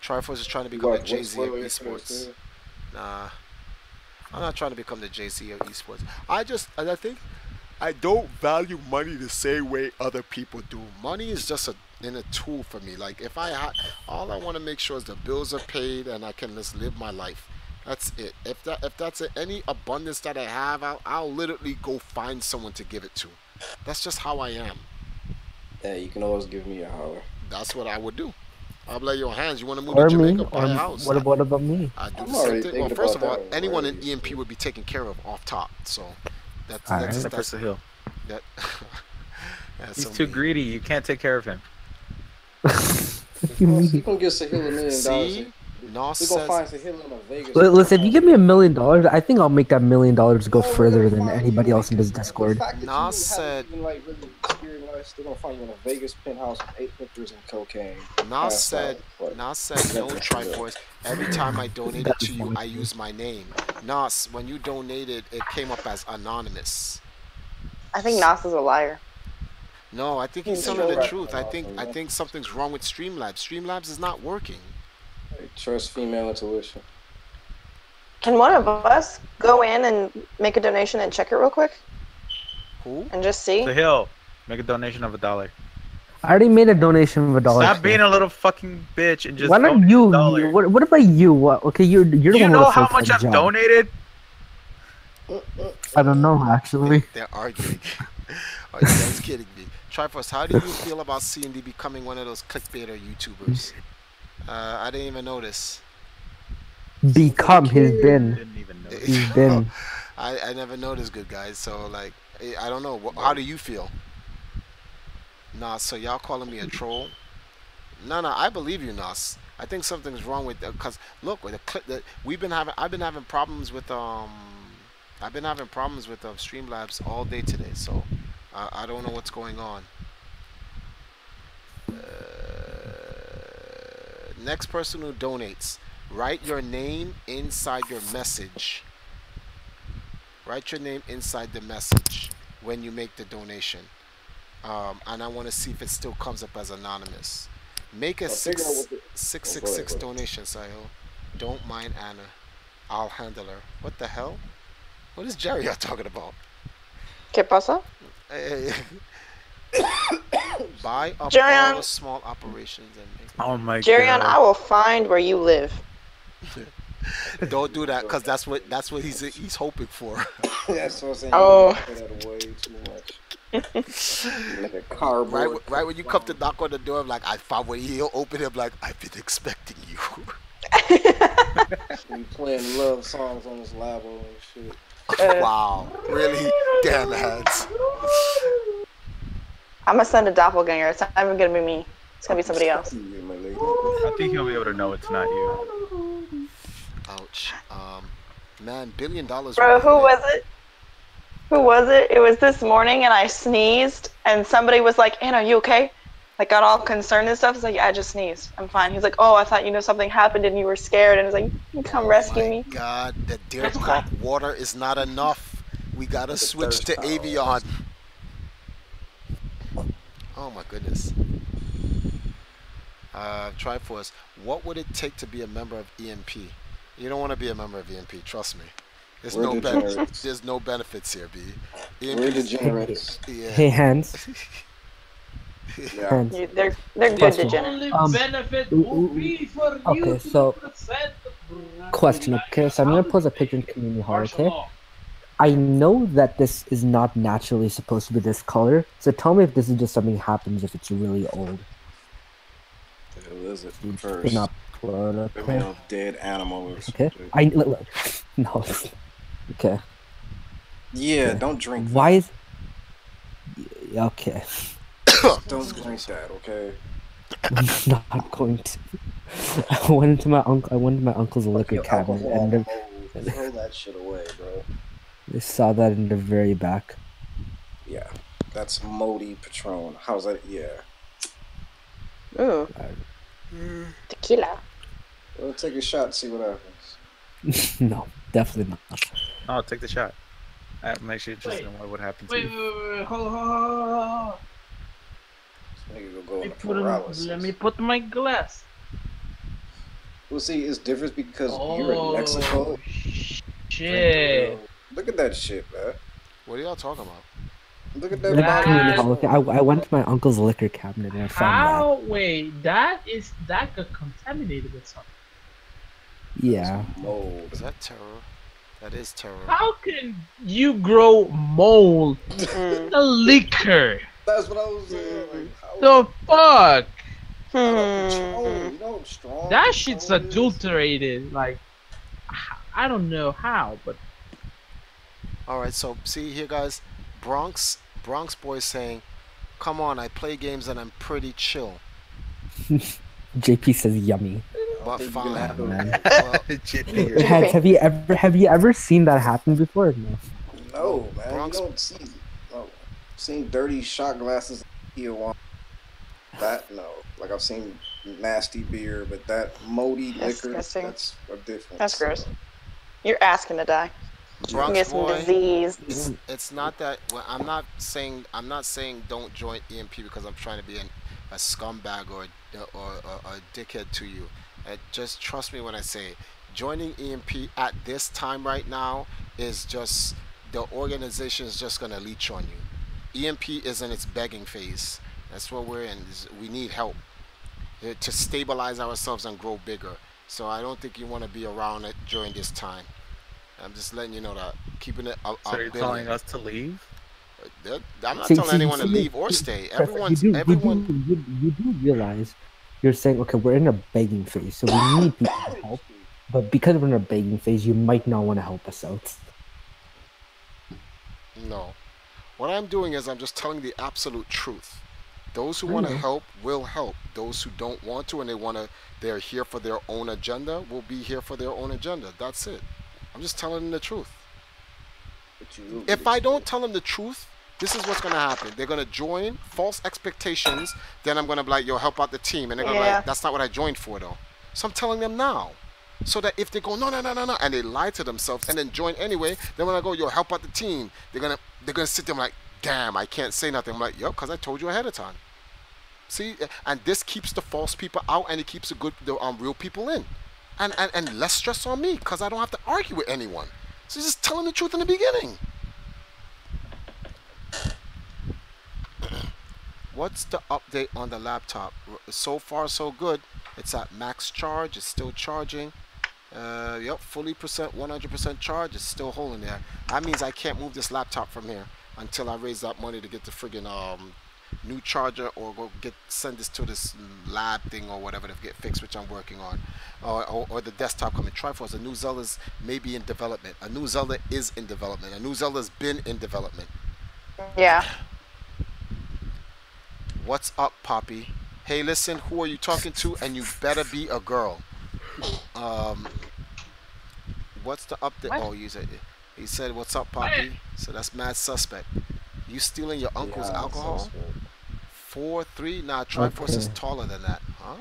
Triforce is trying to become the What Jay-Z of spoiler esports. is Nah, I'm not trying to become the Jay-Z of esports. I think I don't value money the same way other people do. Money is just a tool for me. Like if all I want to make sure is the bills are paid and I can just live my life. That's it. If that's any abundance that I have, I'll literally go find someone to give it to. That's just how I am. Hey, you can always give me a holler. That's what I would do. I'll be like, yo, Hans, you want to move Or to me, Jamaica, buy or a house. what about me? I do I'm the same already thing. Well, thinking first of about all, that anyone in already, EMP so. would be taken care of off top. So that's All right. that's Except for Sahil. that. That's He's so too mean. greedy. You can't take care of him. You mean- You can get Sahil $1 million. See, Nos We're gonna says find Sahil in a Vegas. Listen, if you give me $1 million, I think I'll make that $1 million go No, we're further gonna than find anybody you else in this the Discord. fact that Nas you said- haven't even like really experienced, they're gonna find you in a Vegas penthouse with 8 pictures and cocaine. Nas Passed said out. Like, Nas said no Triforce. Every time I donated That to is you, funny. I used my name. Nas, when you donated, it came up as anonymous. I think Nas is a liar. No, I think he's He's telling the right. truth. I think something's wrong with Streamlabs. Streamlabs is not working. trust female intuition. Can one of us go in and make a donation and check it real quick Who? and just see? Sahil, make a donation of $1. I already made a donation of $1. Stop being a little fucking bitch and just. Why not donate you? $1. What about you? What? Okay, you're the You one know with a how full-time much I've job. donated? I don't know actually. They're arguing. Are you guys kidding me? Triforce, how do you feel about C&D becoming one of those clickbaiter YouTubers? I didn't even notice. Become his been. Didn't even know. He's been. I never noticed, good guys. So like, I don't know. How do you feel? Nah, so y'all calling me a troll? No, I believe you, Nas. I think something's wrong with because look, with the clip that I've been having problems with Streamlabs all day today. So I don't know what's going on. Next person who donates, write your name inside your message. Write your name inside the message when you make the donation. And I want to see if it still comes up as anonymous. Make a I'll figure out what the. Oh, go ahead, 666 go ahead. donation, Sahil. Don't mind Anna. I'll handle her. What the hell? What is Jerry talking about? ¿Qué pasa? Hey, buy up Jerion. all the small operations and make. Oh my Jerion, god. I will find where you live. Don't do that, cause that's what he's hoping for. That's what I'm saying. Oh. You put that way too much. Like a cardboard. Right when you come to knock on the door, I'm like, I found where he'll open him. Like, I've been expecting you. We playing love songs on this labo and shit. Wow, really? Damn hands. I'm gonna send a doppelganger. It's not even gonna be me. It's gonna be somebody else. Yeah, my lady. I think he'll be able to know it's not you. Ouch. Man, $1 billion. Bro, who was it? Who was it? It was this morning, and I sneezed, and somebody was like, "Anna, are you okay?" Like, got all concerned and stuff. I was like, "Yeah, I just sneezed. I'm fine." He's like, "Oh, I thought something happened and you were scared." And I was like, "You can come rescue my me." God, the Deer Park water is not enough. We gotta switch to Avion. Oh my goodness. Triforce, what would it take to be a member of EMP? You don't want to be a member of EMP, trust me. There's We're degenerates. there's no benefits here, B. We're degenerates. Yeah. Hey, hands. Yeah. Hands. They're good Question. degenerates. Only benefit will be for you Okay, to so present. question. Okay, so I'm gonna pose a picture in community hall. Martial Okay. law. I know that this is not naturally supposed to be this color, so tell me if this is just something happens if it's really old. The hell is it It's first? not blood, Maybe okay. a dead animal or Okay. something. No. Okay. Yeah, Okay. don't drink Why is? Okay. that. Don't drink that, okay? I'm not going to. I went into my uncle's liquor Your cabinet, alcohol and mold. Throw that shit away, bro. they saw that in the very back. Yeah, that's Modi Patron. How's that? Yeah. Ooh. Tequila. We'll take a shot and see what happens. No, definitely not. Oh, take the shot. I'm actually interested in what would happen to Wait, you. hold on. This nigga gonna go into paralysis. Let me put my glass. Well, see, it's different because you're in Mexico. Shit. Look at that shit, man. What are y'all talking about? Look at that Like, bottle. community hall, okay, I went to my uncle's liquor cabinet and I found How? Wait, that got contaminated with something. that. Yeah. Mold. Is that terror? That is terror. How can you grow mold in the liquor? That's what I was saying. Like, how The fuck? Patron, you know how strong That Patron shit's is? adulterated. Like, I don't know how, but All right, so see here, guys. Bronx boy saying, "Come on, I play games and I'm pretty chill." JP says yummy. But think you fine. can have them. Man. Well, Jitty. Hands, have you ever seen that happen before? No. No, man. Bronx- You don't see. Oh, seen dirty shot glasses here. That no. Like I've seen nasty beer, but that moldy liquor. Disgusting. That's a difference. That's gross. You're asking to die. You Bronx get some boy. disease. It's not that. Well, I'm not saying don't join EMP because I'm trying to be a scumbag or a dickhead to you. Just trust me when I say joining EMP at this time right now is just the organization is just gonna leech on you. EMP is in its begging phase. That's what we're in. We need help to stabilize ourselves and grow bigger. So I don't think you want to be around it during this time. I'm just letting you know that. Keeping it a So you're billion. telling us to leave? I'm not See- telling see- anyone to see, leave or you- stay. Chris, Everyone. You do realize you're saying, okay, we're in a begging phase, so we need people to help. But because we're in a begging phase, you might not want to help us out. No. What I'm doing is I'm just telling the absolute truth. Those who want to help will help. Those who don't want to and they're here for their own agenda will be here for their own agenda. That's it. I'm just telling them the truth. But you If I don't tell them the truth, this is what's going to happen. They're going to join false expectations. Then I'm going to be like, yo, help out the team. And they're going to be Yeah. like, that's not what I joined for, though. So I'm telling them now. So that if they go no, and they lie to themselves and then join anyway, then when I go, yo, help out the team, they're gonna sit there like, damn, I can't say nothing. I'm like, yo, cause I told you ahead of time. See, and this keeps the false people out and it keeps the real people in, and less stress on me cause I don't have to argue with anyone. So just telling the truth in the beginning. What's the update on the laptop? So far, so good. It's at max charge. It's still charging. Yep, fully 100% charge. It's still holding there. That means I can't move this laptop from here until I raise that money to get the friggin' new charger or go send this to this lab thing or whatever to get fixed, which I'm working on, or the desktop coming. Triforce, a new Zelda's maybe in development. A new Zelda is in development. A new Zelda's been in development. Yeah. What's up, Poppy? Hey, listen, who are you talking to? And you better be a girl. What's the update? What? Oh, he said, what's up, Poppy? So that's mad suspect. You stealing your uncle's alcohol? 4'3"? Nah, Triforce is taller than that, huh?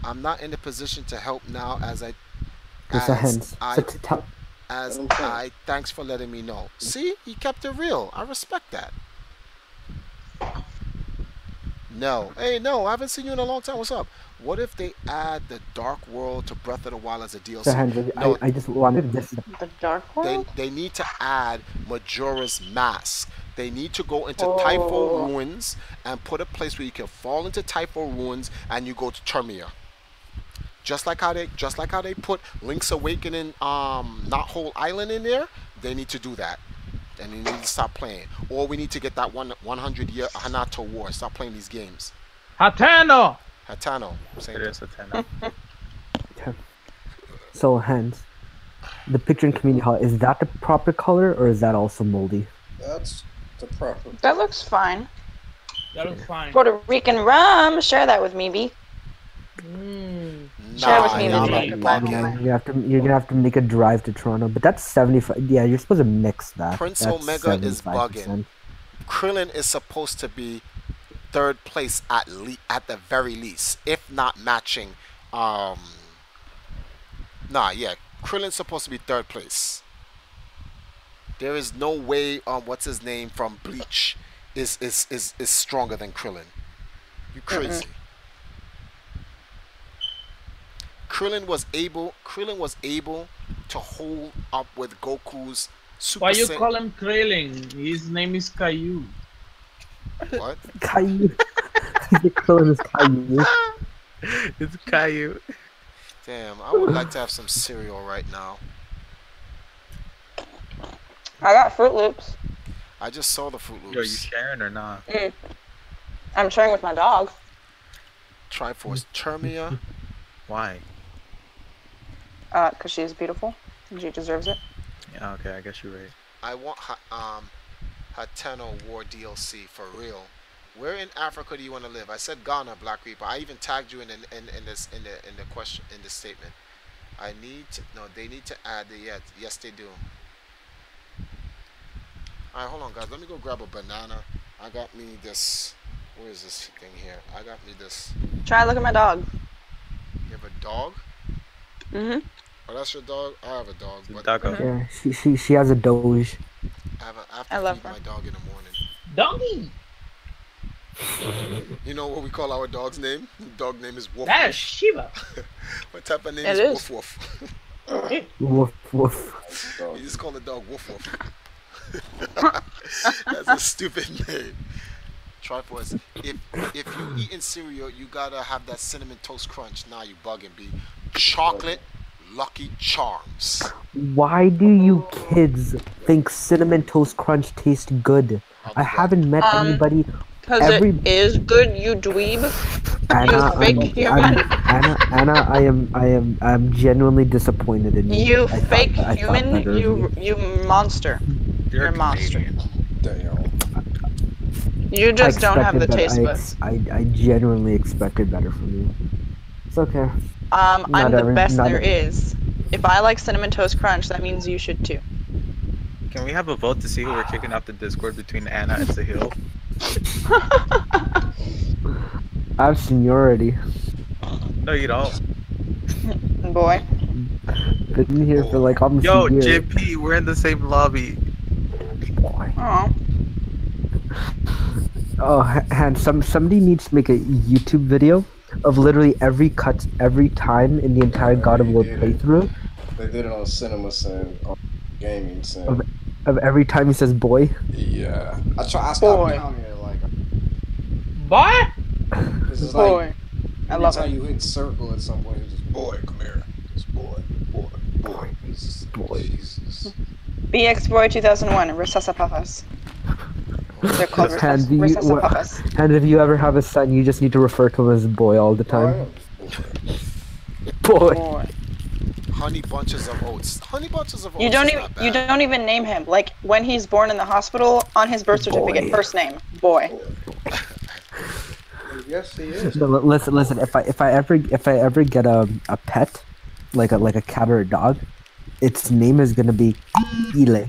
I'm not in the position to help now as I thanks for letting me know. See, he kept it real. I respect that. No. Hey, no, I haven't seen you in a long time. What's up? What if they add the Dark World to Breath of the Wild as a DLC? No, I just wanted this. The Dark World? They need to add Majora's Mask. They need to go into Typho Ruins and put a place where you can fall into Typho Ruins and you go to Termia. Just like how they put Link's Awakening not Whole Island in there, they need to do that. And you need to stop playing. Or we need to get that 100-year Hanato War. Stop playing these games. Hatano! Hatano. It is Hatano. So, hands. The picture in Community Hall, is that the proper color or is that also moldy? That's the proper. That looks fine. That looks fine. Puerto Rican rum. Share that with me, B. Share with me Nah, the I'm drink. bugging. You're gonna have to make a drive to Toronto, but that's 75. Yeah, you're supposed to mix that. Prince That's Omega is 75%. bugging. Krillin is supposed to be third place at the very least, if not matching. Krillin's supposed to be third place. There is no way what's his name from Bleach is stronger than Krillin. You crazy. Krillin was able to hold up with Goku's Super Why you Saiyan. call him Krillin? His name is Caillou. What? Caillou. The Krillin is Caillou. It's Caillou. Damn, I would like to have some cereal right now. I got Fruit Loops. I just saw the Fruit Yo, you Loops. sharing or not? I'm sharing with my dog. Triforce Termia. Why? 'Cause she's beautiful. She deserves it. Yeah, okay, I guess you're right. I want Hateno War DLC for real. Where in Africa do you want to live? I said Ghana, Black Reaper. I even tagged you in the question in the statement. They need to add the yes they do. Alright, hold on guys. Let me go grab a banana. I got me this. Where is this thing here? I got me this. Try to look at my dog. You have a dog? Mm-hmm. Oh, that's your dog? I have a dog. But Doggo. Yeah, she has a Doge. I have I to love feed her. my dog in the morning. Doggy! You know what we call our dog's name? The dog name is Woof That's Woof. Shiva. What type of name It is is. Woof Woof? Woof woof. You just call the dog Woof Woof. That's a stupid name. Triforce. If you eating cereal, you gotta have that cinnamon toast crunch. Nah, you bugging, B. Chocolate Lucky Charms. Why do you kids think Cinnamon Toast Crunch tastes good? I haven't met anybody. Because Every- it is good, you dweeb. Anna, You fake human. I'm genuinely disappointed in you. You I fake thought human. better of You monster. You're a monster. Canadian. Damn. You just don't have the taste buds. I genuinely expected better from you. It's okay. I'm Not the every- best not there every- is. If I like Cinnamon Toast Crunch, that means you should too. Can we have a vote to see who we're kicking off the Discord between Anna and Sahil? I have seniority. No, you don't. boy. Been here for like almost Yo, a year. JP, we're in the same lobby. Oh. Oh, and somebody needs to make a YouTube video of literally every cut, every time in the entire God of War playthrough. They did it on Cinema Sin, on Gaming Sin. Of every time he says "boy." Yeah, I stopped Boy. counting it like. Boy! This is Boy. like I every love time it. you hit circle at some point, it's just boy, come here. Just boy. It's just, Boy. Jesus. BX Boy 2001, Recessa Puffas. They're called And Recessa Puffas. and if you ever have a son, you just need to refer to him as boy all the time. Boy. Boy. Honey bunches of oats. Honey bunches of oats. You don't is even not you bad. don't even name him. Like when he's born in the hospital, on his birth certificate, Boy. first name, Boy. Yes, he is. No, listen. If I ever get a pet, like a cat or a dog, its name is gonna be Ile.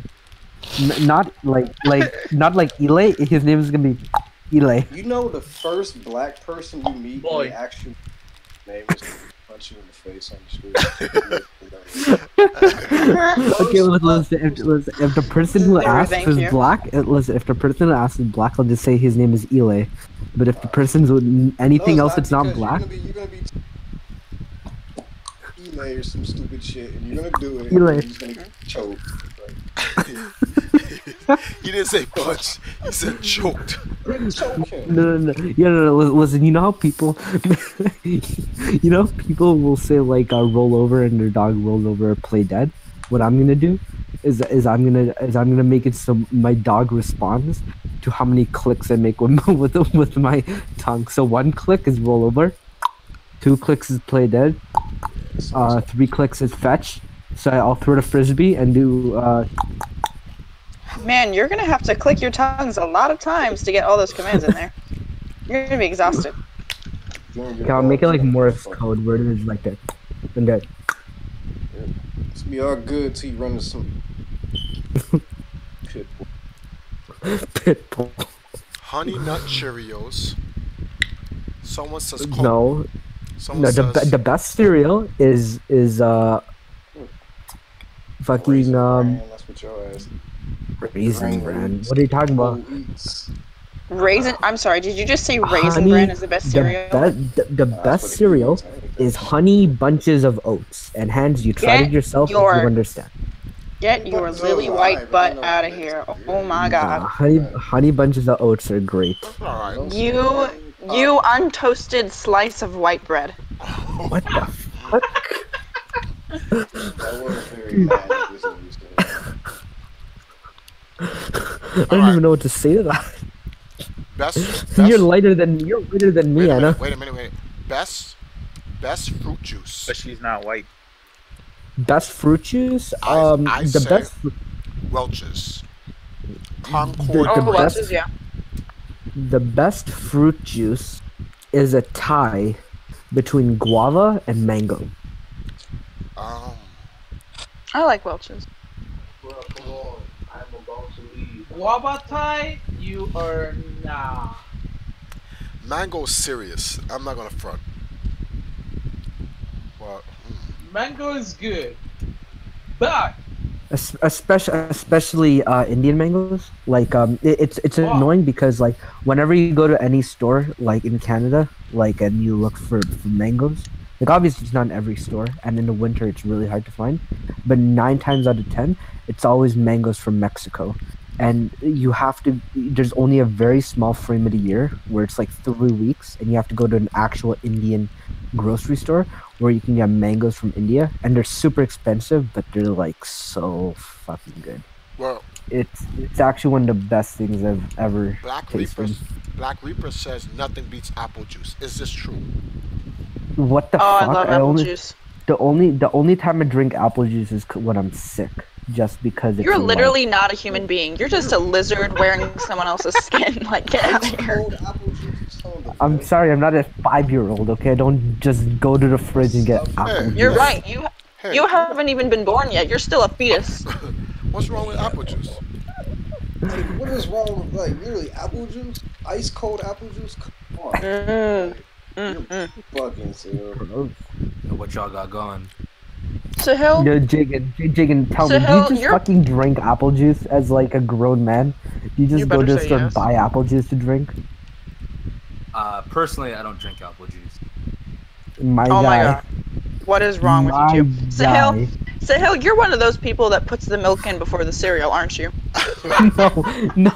Not like Ile. His name is gonna be Ile. You know the first black person you meet, Boy. the actual name is punch you in the face on the street. Okay, listen. If the person who asks Thank is you. black, listen. If the person who asks is black, I'll just say his name is Ile. But if the person's anything else, it's not black. You're gonna be Elay or some stupid shit, and you're gonna do it. Elay. And he's gonna choke. He didn't say punch. He said choked. Choke him. No. Yeah, no. Listen, you know how people, people will say like roll over and their dog rolls over or play dead. What I'm gonna do is I'm gonna make it so my dog responds to how many clicks I make with my tongue. So 1 click is roll over, 2 clicks is play dead, 3 clicks is fetch. So I'll throw the frisbee and do. Man, you're gonna have to click your tongues a lot of times to get all those commands in there. You're gonna be exhausted. Okay, I'll make it like Morse code where it is like that, and that. It's be all good till you run into some pit bull. Pitbull. Honey Nut Cheerios. Someone says No, Someone no. says The best cereal is fucking Man, that's what your ass. Raisin Bran. What are you talking about? Eats. Raisin. I'm sorry. Did you just say Raisin Honey, Bran is the best cereal? The best cereal is Honey Bunches of Oats. And hands, you tried it yourself, you understand. Get your lily white butt out of here! Oh my god! Honey Bunches of Oats are great. alright. You untoasted slice of white bread. What the fuck? That was very bad. I don't even know what to say to that. Best You're lighter than me, Anna. Wait a minute. Best fruit juice. But she's not white. Best fruit juice? I The say best. Welch's. Concord. The Oh, best- Welch's, yeah. The best fruit juice is a tie between guava and mango. I like Welch's. Bro, come on. I'm about to leave. Wabatai, you are nah. Mango's serious. I'm not gonna front. But Mango is good. But Especially Indian mangoes. Like it's annoying because like whenever you go to any store like in Canada, like and you look for mangoes, like obviously it's not in every store, and in the winter it's really hard to find. But 9 times out of 10, it's always mangoes from Mexico, and you have to. There's only a very small frame of the year where it's like 3 weeks, and you have to go to an actual Indian grocery store where you can get mangoes from India, and they're super expensive, but they're like so fucking good. well, It's actually one of the best things I've ever tasted. Black Reaper says nothing beats apple juice. Is this true? What the Oh, I fuck? love apple juice. The only time I drink apple juice is when I'm sick, just because it's You're light. literally not a human being. You're just a lizard wearing someone else's skin. Like, get out of here. I'm sorry, I'm not a 5-year-old. Okay, I don't just go to the fridge and get apple juice. You're right. Hey, You haven't even been born yet. You're still a fetus. what's wrong with apple juice? Like, what is wrong with like literally apple juice? Ice cold apple juice? Come on. Mm. You're fucking serious. What y'all got going? Sahil, Jiggin, tell me, do you Sahil, just fucking drink apple juice as like a grown man? Do you You just go better to the say store and yes. buy apple juice to drink? Personally, I don't drink apple juice. My Oh my guy. god. What is wrong with you My two? Sahil, guy. Sahil, you're one of those people that puts the milk in before the cereal, aren't you? No,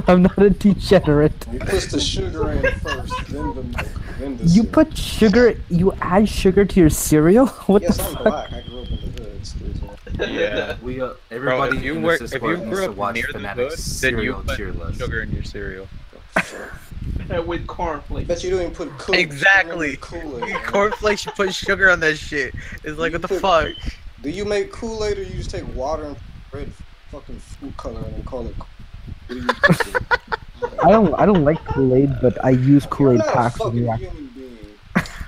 I'm not a degenerate. He puts the sugar in first, then the milk, then the You cereal. put sugar, you add sugar to your cereal? What Yes, the I'm fuck? black. I grew up in the hood. Excuse me. Yeah. We everybody if you in work, this if you Discord needs grew to up watch near the Fanatic's hood, then you cereal put tier list. sugar in your cereal. With cornflakes. Bet you don't even put Kool-Aid. Exactly. Kool-Aid. Cornflakes, you put sugar on that shit. It's like, You what the put- fuck? Do you make Kool-Aid or you just take water and red fucking food coloring and call it? What do you do? I don't like Kool-Aid, but I use You're Kool-Aid not a packs when fucking you human being.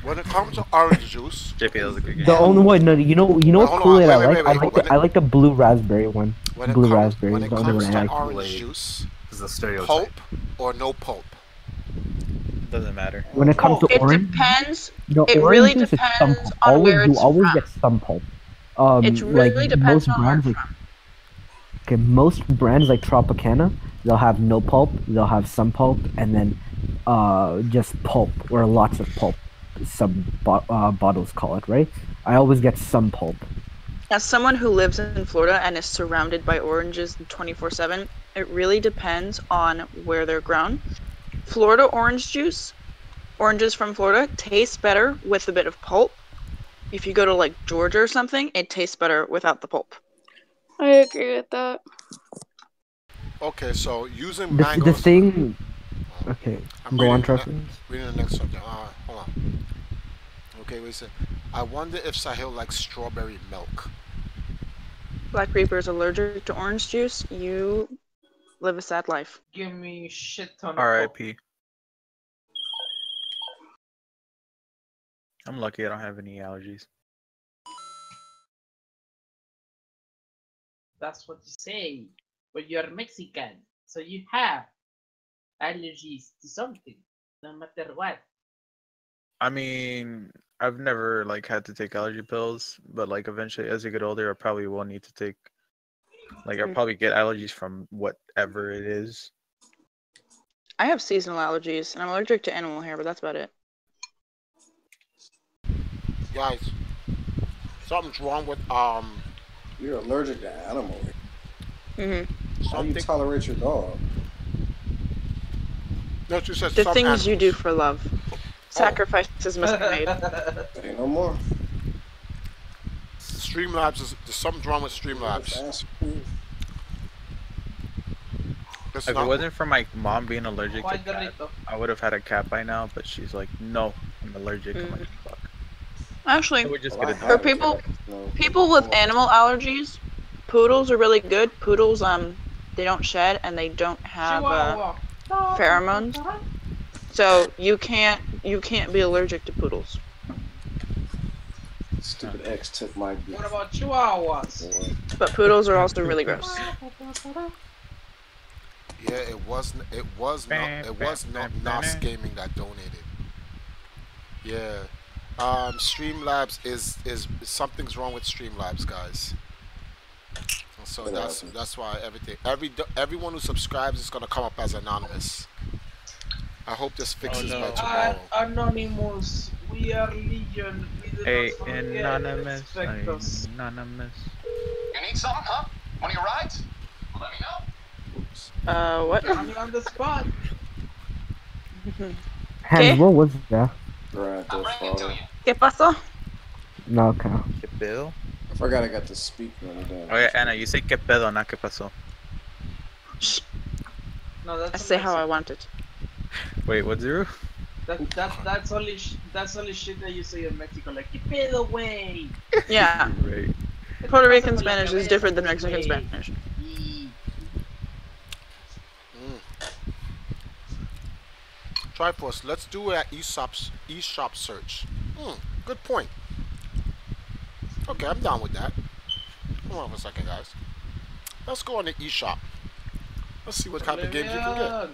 When it comes to orange juice, JP, that was a good game. The only one, no, you know Well, what hold on, Kool-Aid I wait, like? wait, wait, wait. I like the blue raspberry one. when it Blue comes, raspberry when is it the only comes one to I like. orange Kool-Aid juice, is the stereotype. pulp or no pulp? Doesn't matter. When it comes to It orange, depends. no, It orange really juice is some depends pulp. on where You it's always from. get some pulp. It Like really most depends on where brands, it's like from. okay, most brands like Tropicana, they'll have no pulp, they'll have some pulp, and then just pulp or lots of pulp. Some bottles call it, right? I always get some pulp. As someone who lives in Florida and is surrounded by oranges 24/7, it really depends on where they're grown. Florida orange juice, oranges from Florida, taste better with a bit of pulp. If you go to like Georgia or something, it tastes better without the pulp. I agree with that. Okay, so using The mangoes. thing. Okay, I'm go on, reading, Trevor. reading the next subject. Hold on. Okay, wait a second. I wonder if Sahil likes strawberry milk. Black Reaper is allergic to orange juice. You live a sad life. Give me shit ton of R.I.P. I'm lucky I don't have any allergies. That's what you say. But you're Mexican, so you have allergies to something, no matter what. I mean, I've never like had to take allergy pills, but like eventually, as you get older, I probably will need to take. Like, I'll probably get allergies from whatever it is. I have seasonal allergies, and I'm allergic to animal hair, but that's about it. Guys, something's wrong with You're allergic to animal. How do you something. tolerate your dog? No, you said The some things you do animals. for love. Sacrifices must be made. Say no more. Streamlabs is there's something's wrong with Streamlabs. Fast food. It's If it not- wasn't for my mom being allergic to cat, Cuadrito. I would have had a cat by now. But she's like, no, I'm allergic. I'm like, fuck. Actually, So we just Well, get I it had for a people- cat, no. people with animal allergies, poodles are really good. Poodles, they don't shed and they don't have Chihuahua. pheromones, so you can't be allergic to poodles. Stupid ex took my beef. What about chihuahuas? Boy. But poodles are also really gross. Yeah, it was not Nas Gaming that donated. Yeah. Streamlabs is something's wrong with Streamlabs, guys. So that's why everyone who subscribes is gonna come up as anonymous. I hope this fixes by tomorrow. Anonymous, we are legion. We do Hey, not forget. anonymous, Respect us. anonymous. You need something, huh? One of your rides? Let me know. What? Got me on the spot. Hans, what was that? Grand I'm Theft bringing it to Auto. you. ¿Qué pasó? No, okay. ¿Qué pedo? I forgot I got to speak on the damn. Oh yeah, Anna, you say ¿qué pedo, not qué pasó. Shh, No, that's I say how I want it. Wait, what, Zero? That's only shit that you say in Mexico. Like, ¿qué pedo, güey? Yeah, Right. Puerto Rican Spanish is different than Mexican Spanish. Triforce, let's do an eShop search. Good point. Okay, I'm down with that. Hold on for a second, guys. Let's go on the eShop. Let's see what type of games you can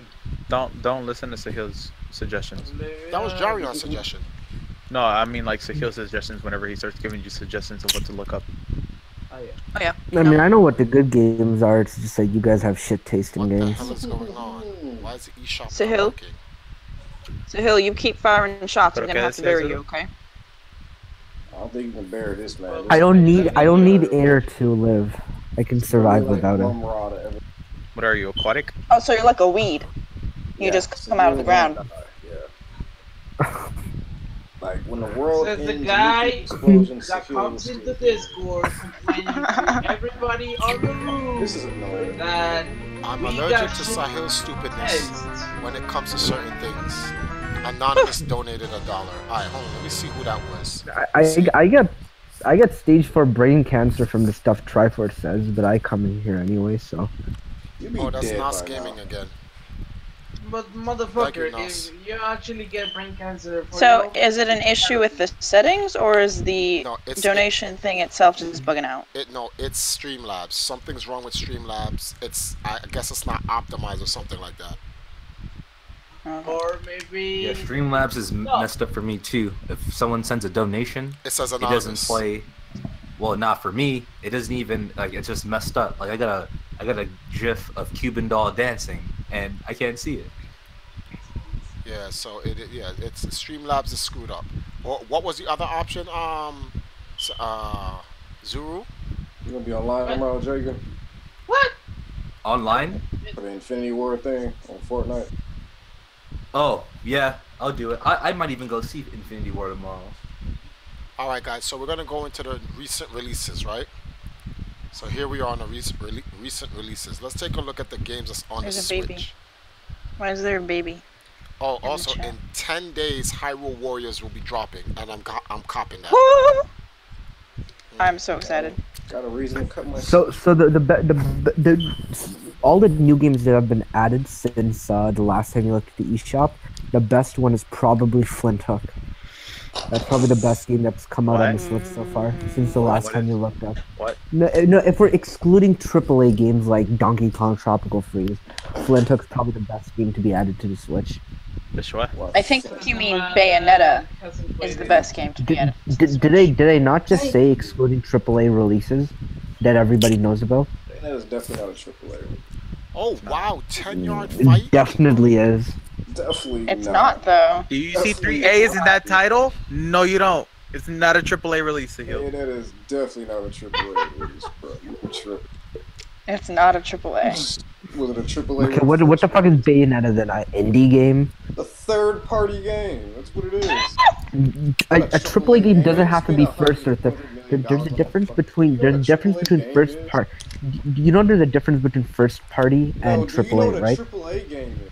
get. Don't listen to Sahil's suggestions. That was Jarion's suggestion. No, I mean like Sahil suggestions whenever he starts giving you suggestions of what to look up. Oh yeah. Oh yeah. I mean, I know what the good games are. It's just like you guys have shit taste in What the games. hell is going on? Why is the eShop not Sahil? working? Sahil, you keep firing shots. I'm Okay, gonna have to that says bury it. you, okay? I don't think you can bear this, man. I don't need air to live. I can survive without it. What are you, aquatic? Oh, so you're like a weed. You just come out of the ground. Yeah. Like when the world Says the ends, guy explosions, that Sahil comes will into still- Discord complaining to everybody on the room This is annoying. that I'm we allergic got to shit Sahil's stupidness text. when it comes to certain things. Anonymous donated $1. Alright, hold on, let me see who that was. I get stage 4 brain cancer from the stuff Triforce says, but I come in here anyway, so. You be Oh, that's dead Nos by Gaming now. again. But Thank you, motherfucker, Nas. if you actually get brain cancer for So, your- is it an issue with the settings, or is the No, it's donation thing itself just bugging out? it's Streamlabs. Something's wrong with Streamlabs. I guess it's not optimized or something like that. Or maybe Yeah, Streamlabs is messed up for me too. If someone sends a donation, It says it anonymous. doesn't play. Well, not for me. It doesn't even like. It's just messed up. Like I got a GIF of Cuban doll dancing, and I can't see it. Yeah, so it's Streamlabs is screwed up. What was the other option? Zuru? You gonna be online tomorrow, Jacob? What? Online? For the Infinity War thing on Fortnite? Oh yeah, I'll do it. I might even go see Infinity War tomorrow. Alright guys, so we're going to go into the recent releases, right? So here we are on the recent releases. Let's take a look at the games that's on There's the a Switch. baby. Why is there a baby? Oh, the also chat. in 10 days, Hyrule Warriors will be dropping, and I'm copping that. Woo! I'm so excited. Got a reason to cut my. So the all the new games that have been added since the last time you looked at the eShop, the best one is probably Flint Hook. That's probably the best game that's come out on this list so far since the last time you looked up. What? No, if we're excluding AAA games like Donkey Kong Tropical Freeze, Flint Hook's probably the best game to be added to the Switch. Which what? I think you mean Bayonetta is the best game to be added. Did they not just say excluding AAA releases that everybody knows about? That is definitely not a AAA. Oh, wow, 10-yard fight? It definitely is. Definitely It's not though. Do you see 3 A's in that title? No, you don't. It's not a AAA release, Sahil. Yeah, that is definitely not a AAA release, bro. You tripping. It's not a AAA. Was it a AAA Okay, what the fuck is Bayonetta then? An indie game? A third-party game. That's what it is. A AAA game doesn't have to be first or third. There's a difference between first part. You know there's a difference between first party and Do you know what AAA, a right? AAA game is?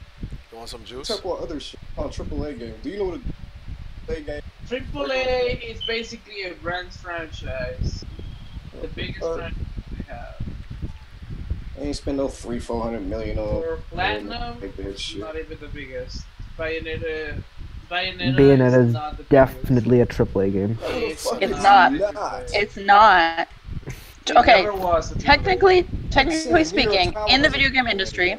You want some juice? Talk about other shit on AAA game. Do you know what a AAA game? AAA is basically a brand franchise. The biggest franchise they have. I ain't spend no $300-400 million on. For Platinum, Like that shit. not even the biggest. Bayonetta is Bayonetta is not the definitely a AAA game. biggest. It's not. It's not. Okay, Never was a technically speaking, in the video game industry,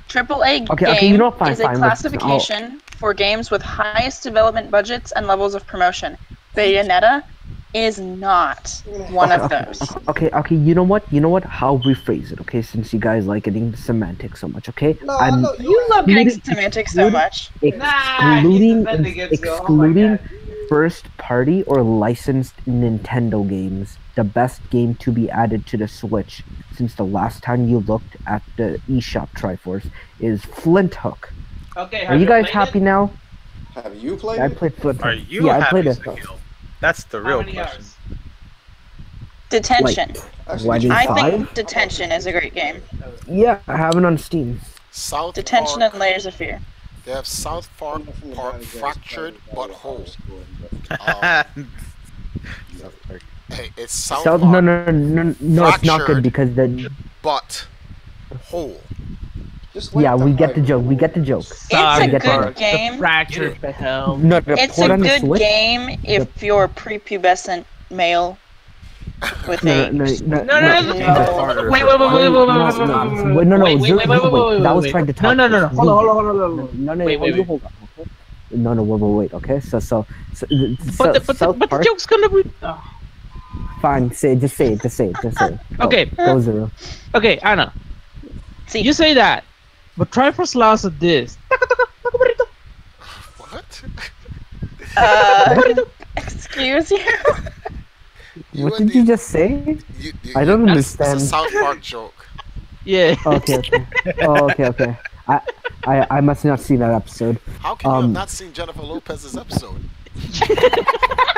AAA Okay, game you know, fine, is a fine, listen, classification for games with highest development budgets and levels of promotion. Bayonetta is not one of those. Okay, you know what? How rephrase it, okay? Since you guys like getting semantics so much, okay? You love getting semantics so much. Excluding Nah, he's defending it, oh my excluding God. first party or licensed Nintendo games, the best game to be added to the Switch since the last time you looked at the eShop Triforce is Flint Hook. Okay, Are you guys happy now? Have you played I it? played Flint Hook. Are you Yeah, I happy, played it. Sahil? That's the How real many question. hours? Detention. Why did I 5? think Detention is a great game. Yeah, I have it on Steam. South Detention Park. and Layers of Fear. They have South Park Fractured But Whole. Hey, it's South Park No, it's not good Fractured. because the But Whole. yeah, we get the joke. We get the joke. It's a get good the- game. Fractured the hell. No, the It's port a on the good Switch. game if you're prepubescent male with No, a. no, Wait, no, wait, That was trying to No, talk. no. Hold on. No, Wait, hold on. No, wait. Okay, so But South the Park. joke's gonna be. Fine, just say it. Go, Okay. go Zero. Okay, Anna. See. You say that, but try for Slaus at this. What? Excuse you? What did you just say? I don't understand. It's a South Park joke. Yeah. Okay. Oh, okay. I must not see that episode. How can you have not seen Jennifer Lopez's episode?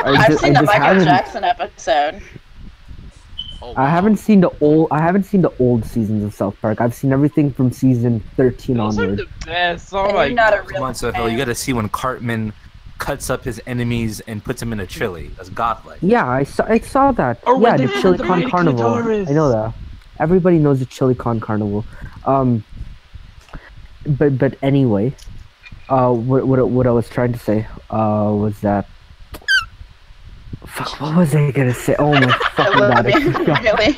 I've seen the Michael Jackson episode. Oh, wow. I haven't seen the old seasons of South Park. I've seen everything from season 13 Those are onward. the best. Oh And my you're not a god. real Come on, Sophil, you gotta see when Cartman cuts up his enemies and puts them in a chili. That's godlike. Yeah, I saw that. Or Yeah, when the they Chili had the Con mighty Carnival. clitoris. I know that. Everybody knows the Chili Con Carnival. But anyway, what I was trying to say was that. Fuck, what was I gonna say? Oh my fucking god! Really?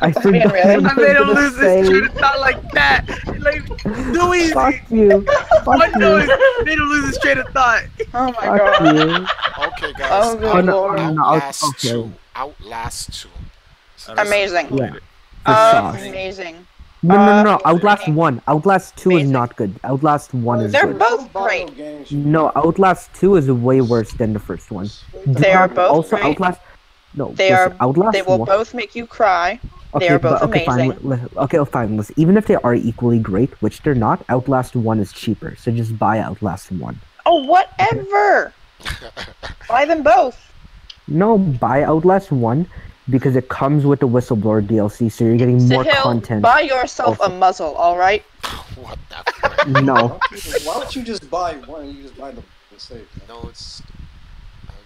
I forgot. Really? I made him lose his train of thought like that. Like, no easy. Fuck you. One noise made him lose his train of thought. Oh my Fuck god. you. Okay, guys. Oh, good lord. Outlast Okay. 2. Outlast 2. Amazing. Yeah. For sauce. Amazing. No. Outlast 1. Outlast 2 is Amazing. not good. Outlast 1 is They're good. both great. No, Outlast 2 is way worse than the first one. They are both also great. Outlast. No, They listen, are. Outlast They will 1. both make you cry. Okay, They are both okay, amazing. fine. Okay, fine. Listen, even if they are equally great, which they're not, Outlast 1 is cheaper. So just buy Outlast 1. Oh, whatever. Buy them both. No, buy Outlast 1 because it comes with the Whistleblower DLC, so you're getting more Sahil, content. buy yourself a muzzle, alright? What the frick? No. Why don't you just buy one? You just buy the safe. No, it's...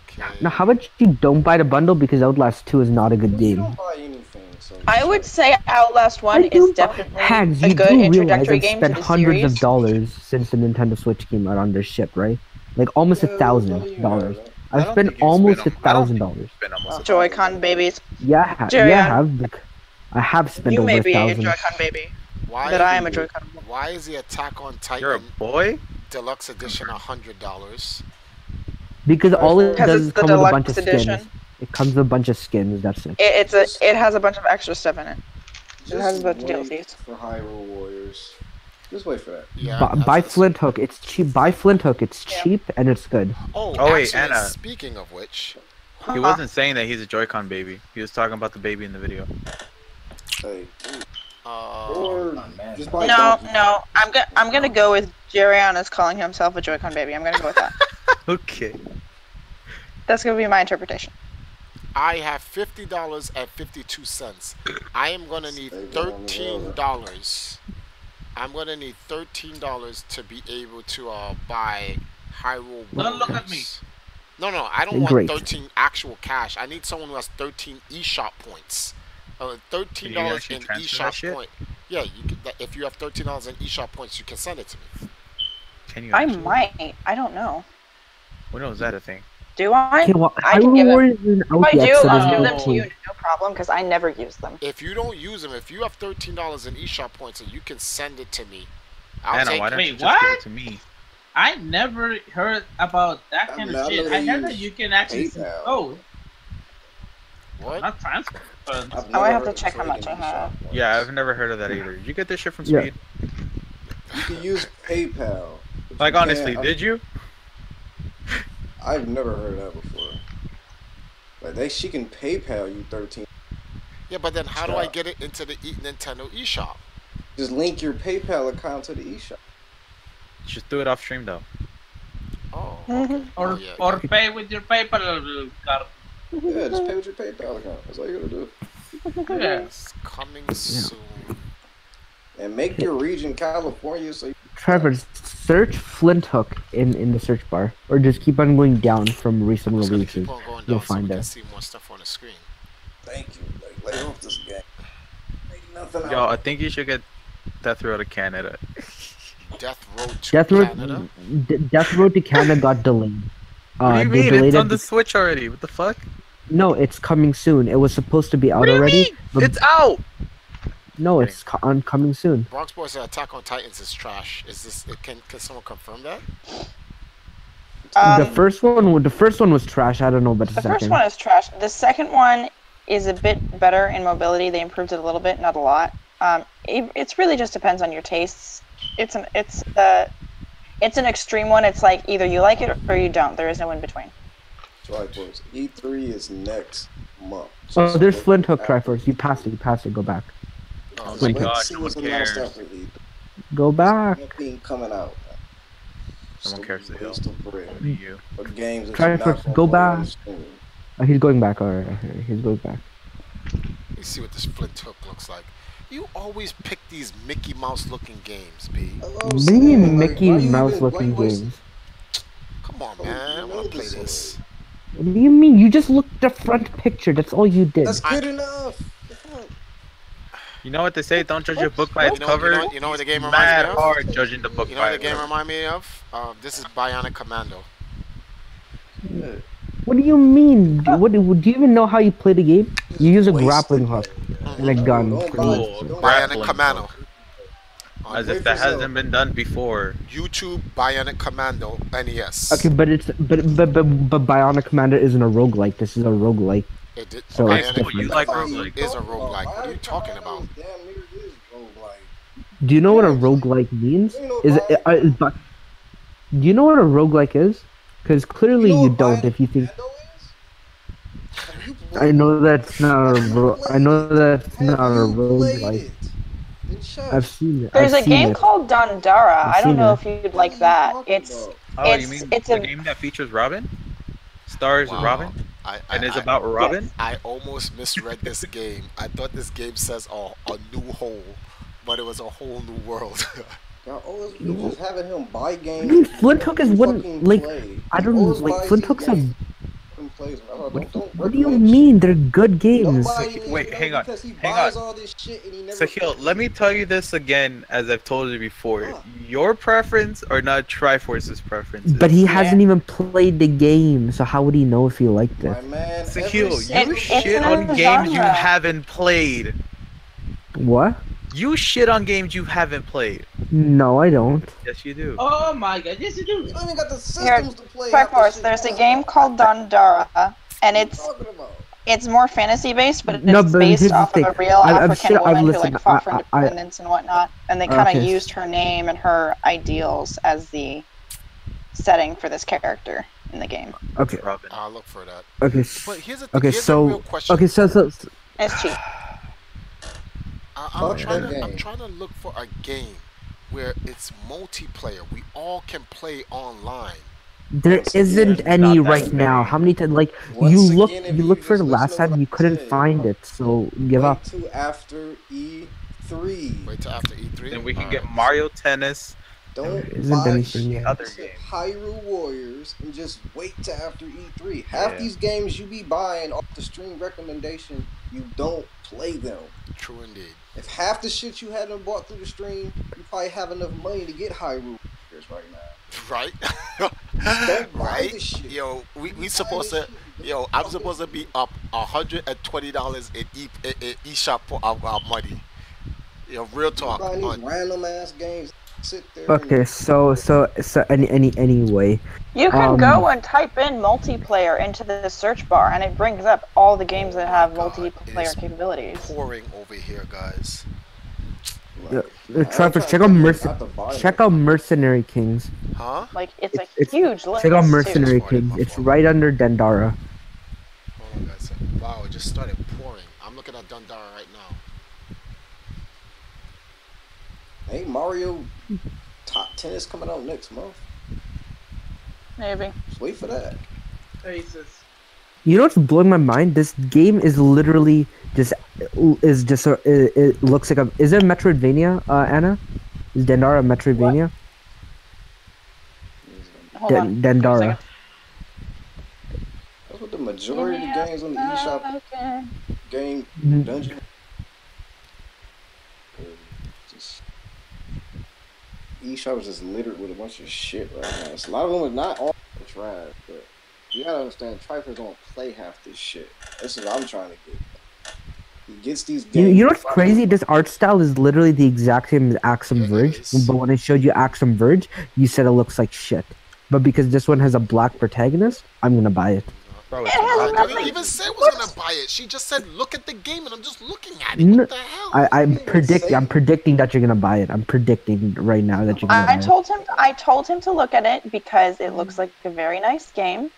Okay. Now, how about you don't buy the bundle because Outlast 2 is not a good You game. don't buy anything, so I would say Outlast 1 is definitely Hags, a you good do realize introductory I've game to spent the hundreds series. of dollars since the Nintendo Switch came out on this shit, right? Like almost $1,000. I've spent almost $1,000. Joy-Con babies. Yeah, Jerry, I have. I have spent You over may be a $1,000. Joy-Con baby. Why But I am a Joy-Con baby. Why is the Attack on You're a Titan boy? Deluxe Edition $100? Because all it Because does it's is the come with a bunch deluxe of skins. edition. It comes with a bunch of skins. That's it. It has a bunch of extra stuff in it. It has a just bunch of wait DLCs. for Hyrule Warriors. Just wait for that. Yeah. Buy Flint Hook. It's cheap. Buy Flint Hook. It's cheap and it's good. Oh, Oh, wait, actually, Anna. speaking of which... He wasn't saying that he's a Joy-Con baby. He was talking about the baby in the video. Hey, Uh, or just buy No, Donkey. no. I'm gonna go with Jerion calling himself a Joy-Con baby. I'm gonna go with that. Okay. That's gonna be my interpretation. I have $50.52. I am gonna need $13. I'm gonna need $13 to be able to buy Hyrule Warriors. Don't look at me. No, I don't want Great. 13 actual cash. I need someone who has 13 eShop points. $13 Can you actually in transfer that eShop shit? point. Yeah, you can, if you have $13 in eShop points, you can send it to me. Can you I actually? might. I don't know. When was that a thing? Do I? Okay, well, I can Hyrule give them. Warriors isn't If out I yet, do, so I'll there's give no them to you, point. no problem, because I never use them. If you don't use them, if you have $13 in eShop points and you can send it to me, I'll Anna, take why it. don't you Wait, just give what? it to me? I never heard about that I'm kind not of shit. gonna I heard that use you can actually. PayPal. Oh, What? not transfer. But I've Oh, I never have to heard of check how much trading I have. eShop points. Yeah, I've never heard of that either. Did you get this shit from Yeah. Speed? You can use PayPal. but Like you honestly, can't- did you? I've never heard of that before. Like she can PayPal you 13. Yeah, but then how do I Stop. get it into the Nintendo eShop? Just link your PayPal account to the eShop. Just do it off stream though. Oh, Mhm. okay. or Oh, yeah, or yeah. pay with your PayPal card. Yeah, just pay with your PayPal account. That's all you gotta do. Yeah. It's coming soon. And make your region California so you Trevor, search Flint Hook in the search bar, or just keep on going down from recent I'm just gonna releases. keep on going You'll down so we find can it. see more stuff on the screen. thank you. Like lay off this game. Ain't nothing Yo, out I think you should get Death Row to Canada. Death Road to Death Road, Canada. Death Road to Canada got delayed. What do you They mean? delayed It's it on the Switch already. What the fuck? No, it's coming soon. It was supposed to be out What do you already. mean? But It's out. no, it's coming soon. Bronx Boy said Attack on Titans is trash. Is this? Can someone confirm that? The first one was trash. I don't know about the second. The first one is trash. The second one is a bit better in mobility. They improved it a little bit, not a lot. It's really just depends on your tastes. It's an extreme one. It's like either you like it or you don't. There is no in between. Triforce. E3 is next month. Oh, there's Flint Hook Triforce. You passed it. Go back. Oh my god, no one What's cares. announced after E3. Go back. Nothing coming out. Someone cares to Waste of bread. Only you. For games that Try you're not first, gonna go play on back. the stream. He's going back. Alright, he's going back. Let me see what this Flint Hook looks like. You always pick these Mickey Mouse looking games, B. What do you mean Mickey Mouse looking games? Come on, man. I want to play this. What do you mean? You just looked at the front picture. That's all you did. That's good enough. You know what they say? Don't judge a book by its cover. You know what the game It's reminds mad me of? hard judging the book You know by what the its game cover. reminds me of? This is Bionic Commando. What do you mean? What do you even know how you play the game? You use a grappling hook and a gun. Bionic Commando. As if that hasn't been done before. YouTube Bionic Commando NES. Okay, but Bionic Commander isn't a roguelike. This is a roguelike. It did. So Bionic it's different. You like roguelike? is a roguelike. What are you talking about? Do you know what a roguelike means? Do you know what a roguelike is? Because clearly you don't. If you think, I know that's not a roguelike. I've seen it. There's I've a seen game it. called Dandara. I don't seen know it. if you'd like that. Oh, you mean it's the a game that features Robin? Stars Wow. Robin? And is about Robin? I almost misread this game. I thought this game says a new hole, but it was a whole new world. Y'all always be just having him buy games. Flint Hook is one like I don't know. Like Flint Hook's a. What do you mean? They're good games. Wait, hang on. Sahil, let me tell you this again, as I've told you before. Your preference are not Triforce's preferences. But he hasn't even played the game, so how would he know if he liked it? Sahil, you shit on games you haven't played. What? You shit on games you haven't played. No, I don't. Yes, you do. Oh my god, yes you do. You don't even got the Here, systems to play. Triforce. There's a game called Dandara, and it's more fantasy based, but it's based here's the off of thing. a real African woman who listened, like fought for independence and whatnot, and they kind of used her name and her ideals as the setting for this character in the game. Okay. I'll look for that. Okay. But here's the Okay. here's the real question. Okay. So. It's cheap. I'm trying to look for a game where it's multiplayer. We all can play online. There isn't any right now. How many times? Like you looked for the last time, you couldn't find it. So give up. Wait till after E3. Wait till after E3. Then we can get Mario Tennis. Don't isn't buy anything yet. Other game. Hyrule Warriors and just wait till after E3. Half these games you be buying off the stream recommendation, you don't play them. True indeed. If half the shit you hadn't bought through the stream, you probably have enough money to get Hyrule Warriors right now. Right? Don't buy Right? this shit. Yo, we supposed to. Yo, I'm supposed to be up $120 in eShop for our money. Yo, real talk. Buy these random ass games. Sit there. Okay. So anyway. You can go and type in multiplayer into the search bar, and it brings up all the games that have multiplayer capabilities. Pouring over here, guys. Travis, check out Mercenary Kings. Huh? Like it's a huge list. Check out too. Mercenary Kings. It's right under Dandara. Hold on, guys. Wow, it just started pouring. I'm looking at Dundara right now. Ain't Mario Top Tennis coming out next month? Maybe. Just wait for that. Jesus. You know what's blowing my mind? This game is literally it looks like a. Is it Metroidvania, Anna? Is Dandara a Metroidvania? Hold on. Dandara. That's what the majority of the games on the eShop game dungeon. eShop is just littered with a bunch of shit right now. So a lot of them are not all trash, but you gotta understand, Triforce don't play half this shit. This is what I'm trying to get. He gets these games. You know what's crazy? This art style is literally the exact same as Axum Verge, but when I showed you Axum Verge, you said it looks like shit. but because this one has a black protagonist, I'm gonna buy it. Bro, It it's has I not. didn't even say I was gonna buy it. She just said, "Look at the game," and I'm just looking at it. What the hell? I'm predicting that you're gonna buy it. I'm predicting right now that you're gonna buy it. I told him to look at it because it looks like a very nice game,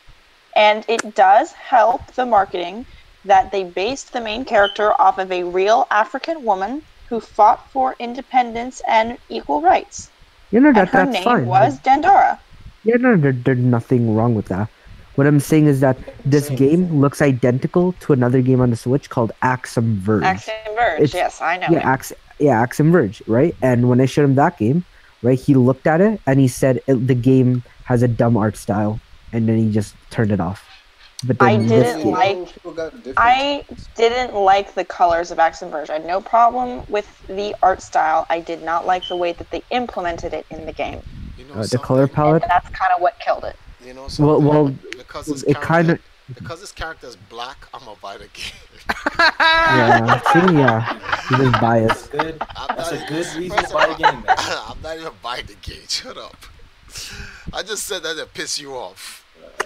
and it does help the marketing that they based the main character off of a real African woman who fought for independence and equal rights. You know And that her that's name fine. was Dandara. Yeah, no, there's nothing wrong with that. What I'm saying is that this game looks identical to another game on the Switch called Axiom Verge. Axiom Verge, It's- yes, I know. Yeah, Axiom Verge, right? And when I showed him that game, right, he looked at it and he said the game has a dumb art style, and then he just turned it off. But then I didn't like the colors of Axiom Verge. I had no problem with the art style. I did not like the way that they implemented it in the game. You know the color palette. And that's kind of what killed it. You know something? Well, because this it kind of. because this character is black, I'm gonna buy the game. Yeah, see, yeah, he was biased. That's a good reason to buy the game. Man. I'm not even buying the game. Shut up. I just said that to piss you off.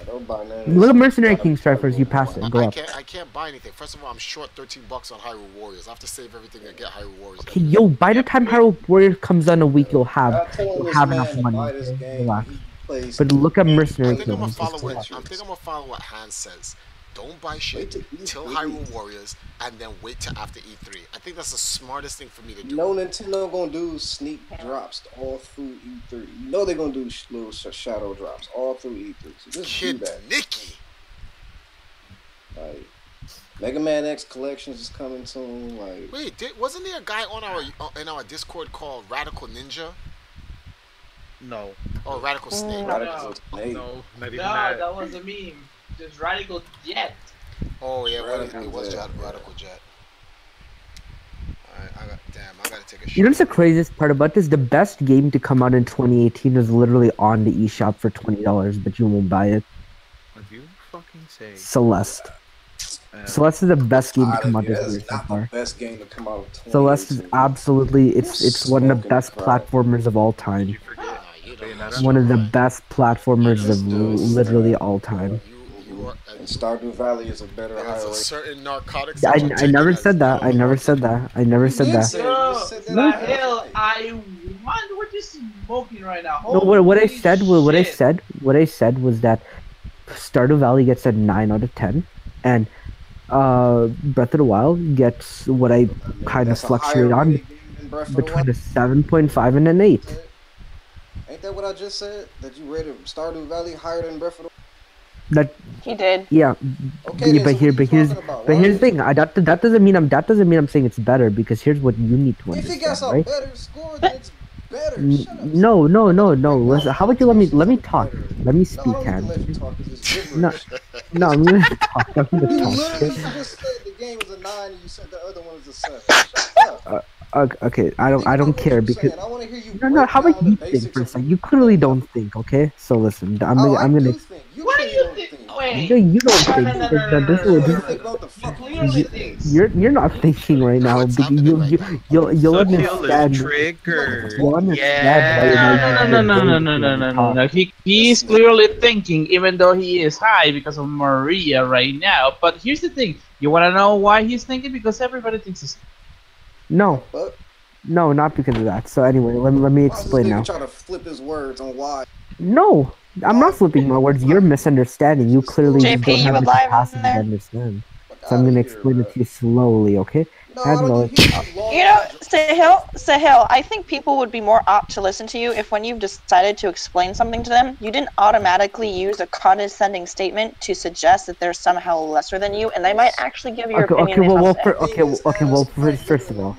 Don't buy none. Look at Mercenary King Strikers. You pass it. Go up. I can't buy anything. First of all, I'm short $13 on Hyrule Warriors. I have to save everything to get Hyrule Warriors. Okay, yo, by the time Hyrule Warriors comes on a week, you'll I have told this enough man to money. buy this Okay? game. Relax. He plays. But look at I Mercenary think I'm King. gonna follow what Hans says. Don't buy shit till Hyrule Warriors and then wait till after E3. I think that's the smartest thing for me to do. No, Nintendo gonna do sneak drops all through E3. You know they're gonna do little shadow drops all through E3. So just Kid do that. Nicky. Like Mega Man X Collections is coming soon. Like Wait, wasn't there a guy on our Discord called Radical Ninja? No. Or Radical Snake? Radical Snake. No, not even No, that. that was a meme. Just Radical Jet. Oh yeah, Radical it was Jet. Radical Jet. Alright, I gotta take a shot. You know what's the craziest part about this? The best game to come out in 2018 is literally on the eShop for $20, but you won't buy it. What do you fucking say? Celeste. Celeste is the best game to come out this That's year so not far. the best game to come out of 2018. Celeste is absolutely it's one of the best platformers of all time. One of the best platformers of literally all time. And Stardew Valley is a better higher There's a rate. certain narcotics. I never said that. I never said that. I never said that. Yo, said that. the hell, I wonder what you're smoking right now. No, what I Holy said was that Stardew Valley gets a 9 out of 10, and Breath of the Wild gets what I kind of That's a fluctuate higher on rate game than Breath of the between a Wild. 7.5 and an 8. Ain't that what I just said? That you rated Stardew Valley higher than Breath of the That He did. yeah, Okay, then, but so here's what are you talking about? Why the is- thing. That doesn't mean I'm saying it's better, because here's what you need to If he got understand, some right? better score, then it's better. Shut up. No. Listen, how about you let me talk? Let me No, I speak, don't Hans. even let you talk 'cause it's No, gibberish. no, I'm gonna talk. I'm You gonna literally talk. just said the game was a 9 and you said the other one was a 7. Shut up. Okay, I don't care because I want to hear you. no. How break about down you the think basics for a of- second? You clearly don't think. Okay, so listen. I'm Oh, I gonna. do think. You What do clearly you don't think? think. Wait. No, you don't No, think. no, no, This- no, no, this- no, You this- don't think about the He fucking clearly thinks. You're not thinking right now. what's Because happening right now? you'll So understand. triggered. You'll understand why you're No, not no, no, no, using no, your no, no, brain no, to no, no. talk. He's clearly thinking, even though he is high because of Maria right now. But here's the thing: you want to know why he's thinking? Because everybody thinks it's. No, But no, not because of that. So anyway, let me why is this explain nigga now. trying to flip his words on why? No, I'm not flipping my words. You're misunderstanding. You clearly JP, don't you have the alive in capacity to there? understand. Fuck So I'm outta gonna here, explain it bro. to you slowly, okay? No, I don't Handle need it. his long You know, ass- Sahil, I think people would be more apt to listen to you if when you've decided to explain something to them, you didn't automatically use a condescending statement to suggest that they're somehow lesser than you, and they might actually give your opinion. First of all,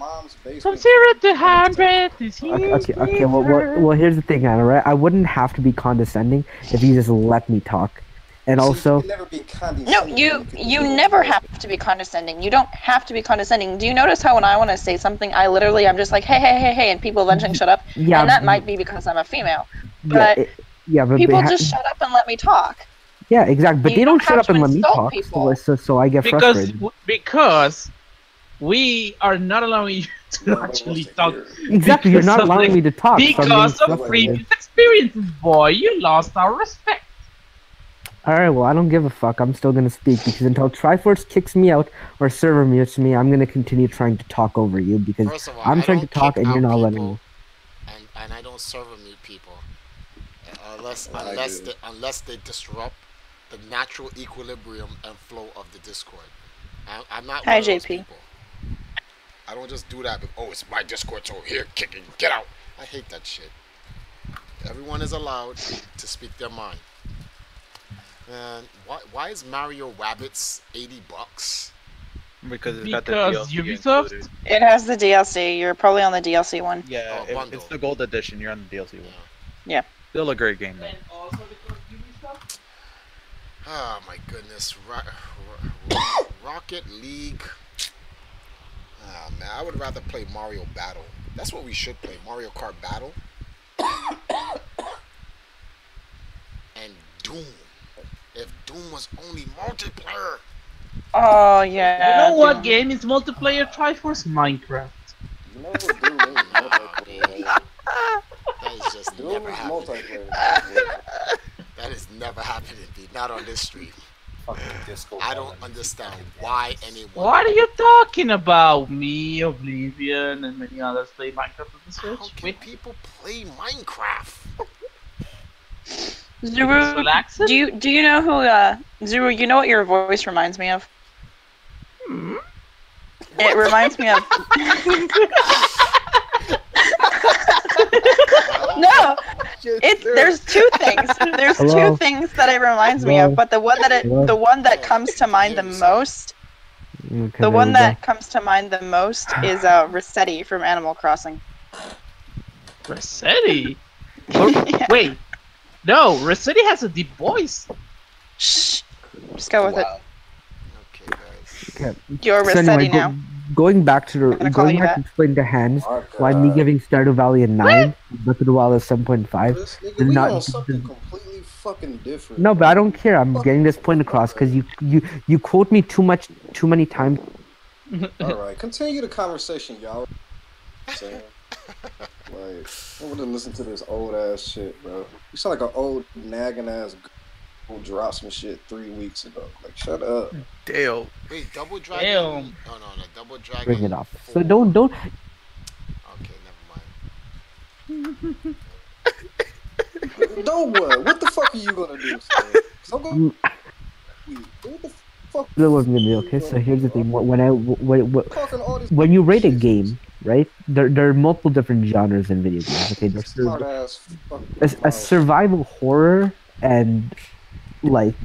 From 0 to 100 is okay, well, here's the thing, Anna, right? I wouldn't have to be condescending if you just let me talk, and also, No, you never have to be condescending. You don't have to be condescending. Do you notice how when I want to say something, I'm just like, hey, and people eventually shut up? Yeah, And that might be because I'm a female. yeah, But but people just shut up and let me talk. yeah, exactly. But You they don't don't shut have up and to let me insult talk, people. so I get frustrated. Because we are not allowing you to actually talk. Exactly, you're not because of allowing the- me to talk. so I'm getting Because of frustrated. previous experiences, boy. You lost our respect. Alright, well, I don't give a fuck. I'm still gonna speak because until Triforce kicks me out or server mutes me, I'm gonna continue trying to talk over you because First of all, I'm I trying to don't talk kick and you're out not letting people, me. and I don't server mute people unless I unless do. they, unless they disrupt the natural equilibrium and flow of the Discord. I'm not Hi, one of those JP. people. I don't just do that. But, oh, it's my Discord, so here, kicking, get out. I hate that shit. Everyone is allowed to speak their mind. And why is Mario Wabbits $80? Because it's got the Because DLC Ubisoft. included. It has the DLC. You're probably on the DLC one. Yeah, Oh, bundle. it's the gold edition. You're on the DLC one. Yeah. Still a great game though. And also because Ubisoft. Oh my goodness, Rocket League. Ah man, I would rather play Mario Battle. That's what we should play, Mario Kart Battle. And Doom. If Doom was only multiplayer. Oh yeah. You know what Doom. game is multiplayer? Triforce Minecraft. You know what Doom is multiplayer. That is just Doom never is happening. multiplayer. That is never happening, dude. Not on this stream. Fucking disco I ball don't and understand fucking why dance. anyone. What are you talking about? Me, Oblivion, and many others play Minecraft on the How Switch. can Wait, people play Minecraft? Zuru, relaxing? do you know who Zuru? You know what your voice reminds me of? Hmm? It reminds me of. No, there's two things. There's Hello? two things that it reminds me Hello? of, but the one that comes to mind the most, Okay, the there one we that comes to mind the most is Rossetti from Animal Crossing. Rossetti? Wait. No, Rossetti has a deep voice. Shh. Just go with it. Okay, guys. go. Okay. You're So Rossetti anyway, now. going back to I'm gonna call going you back that. to explain to Hans My why me God. giving Stardew Valley a 9, Breath of the Wild a 7.5. This nigga, does we not on something does- completely fucking different. No, but bro. I don't care. I'm getting this point across because you quote me too many times. All right, continue the conversation, y'all. Saying, like, I wouldn't listen to this old ass shit, bro. You sound like an old nagging ass who dropped some shit 3 weeks ago. Like, shut up. Dale. Wait, Double Dragon? Damn. No, Double Dragon. Bring it up. 4. So don't. Okay, never mind. Don't what? What the fuck are you gonna do? Son? 'Cause I'm gonna. What the fuck? That wasn't gonna be okay. So here's the thing: Talking all this when you rate a shit. game, right? There are multiple different genres in video games. Okay, there's Smart ass fucking a mouth. survival horror and like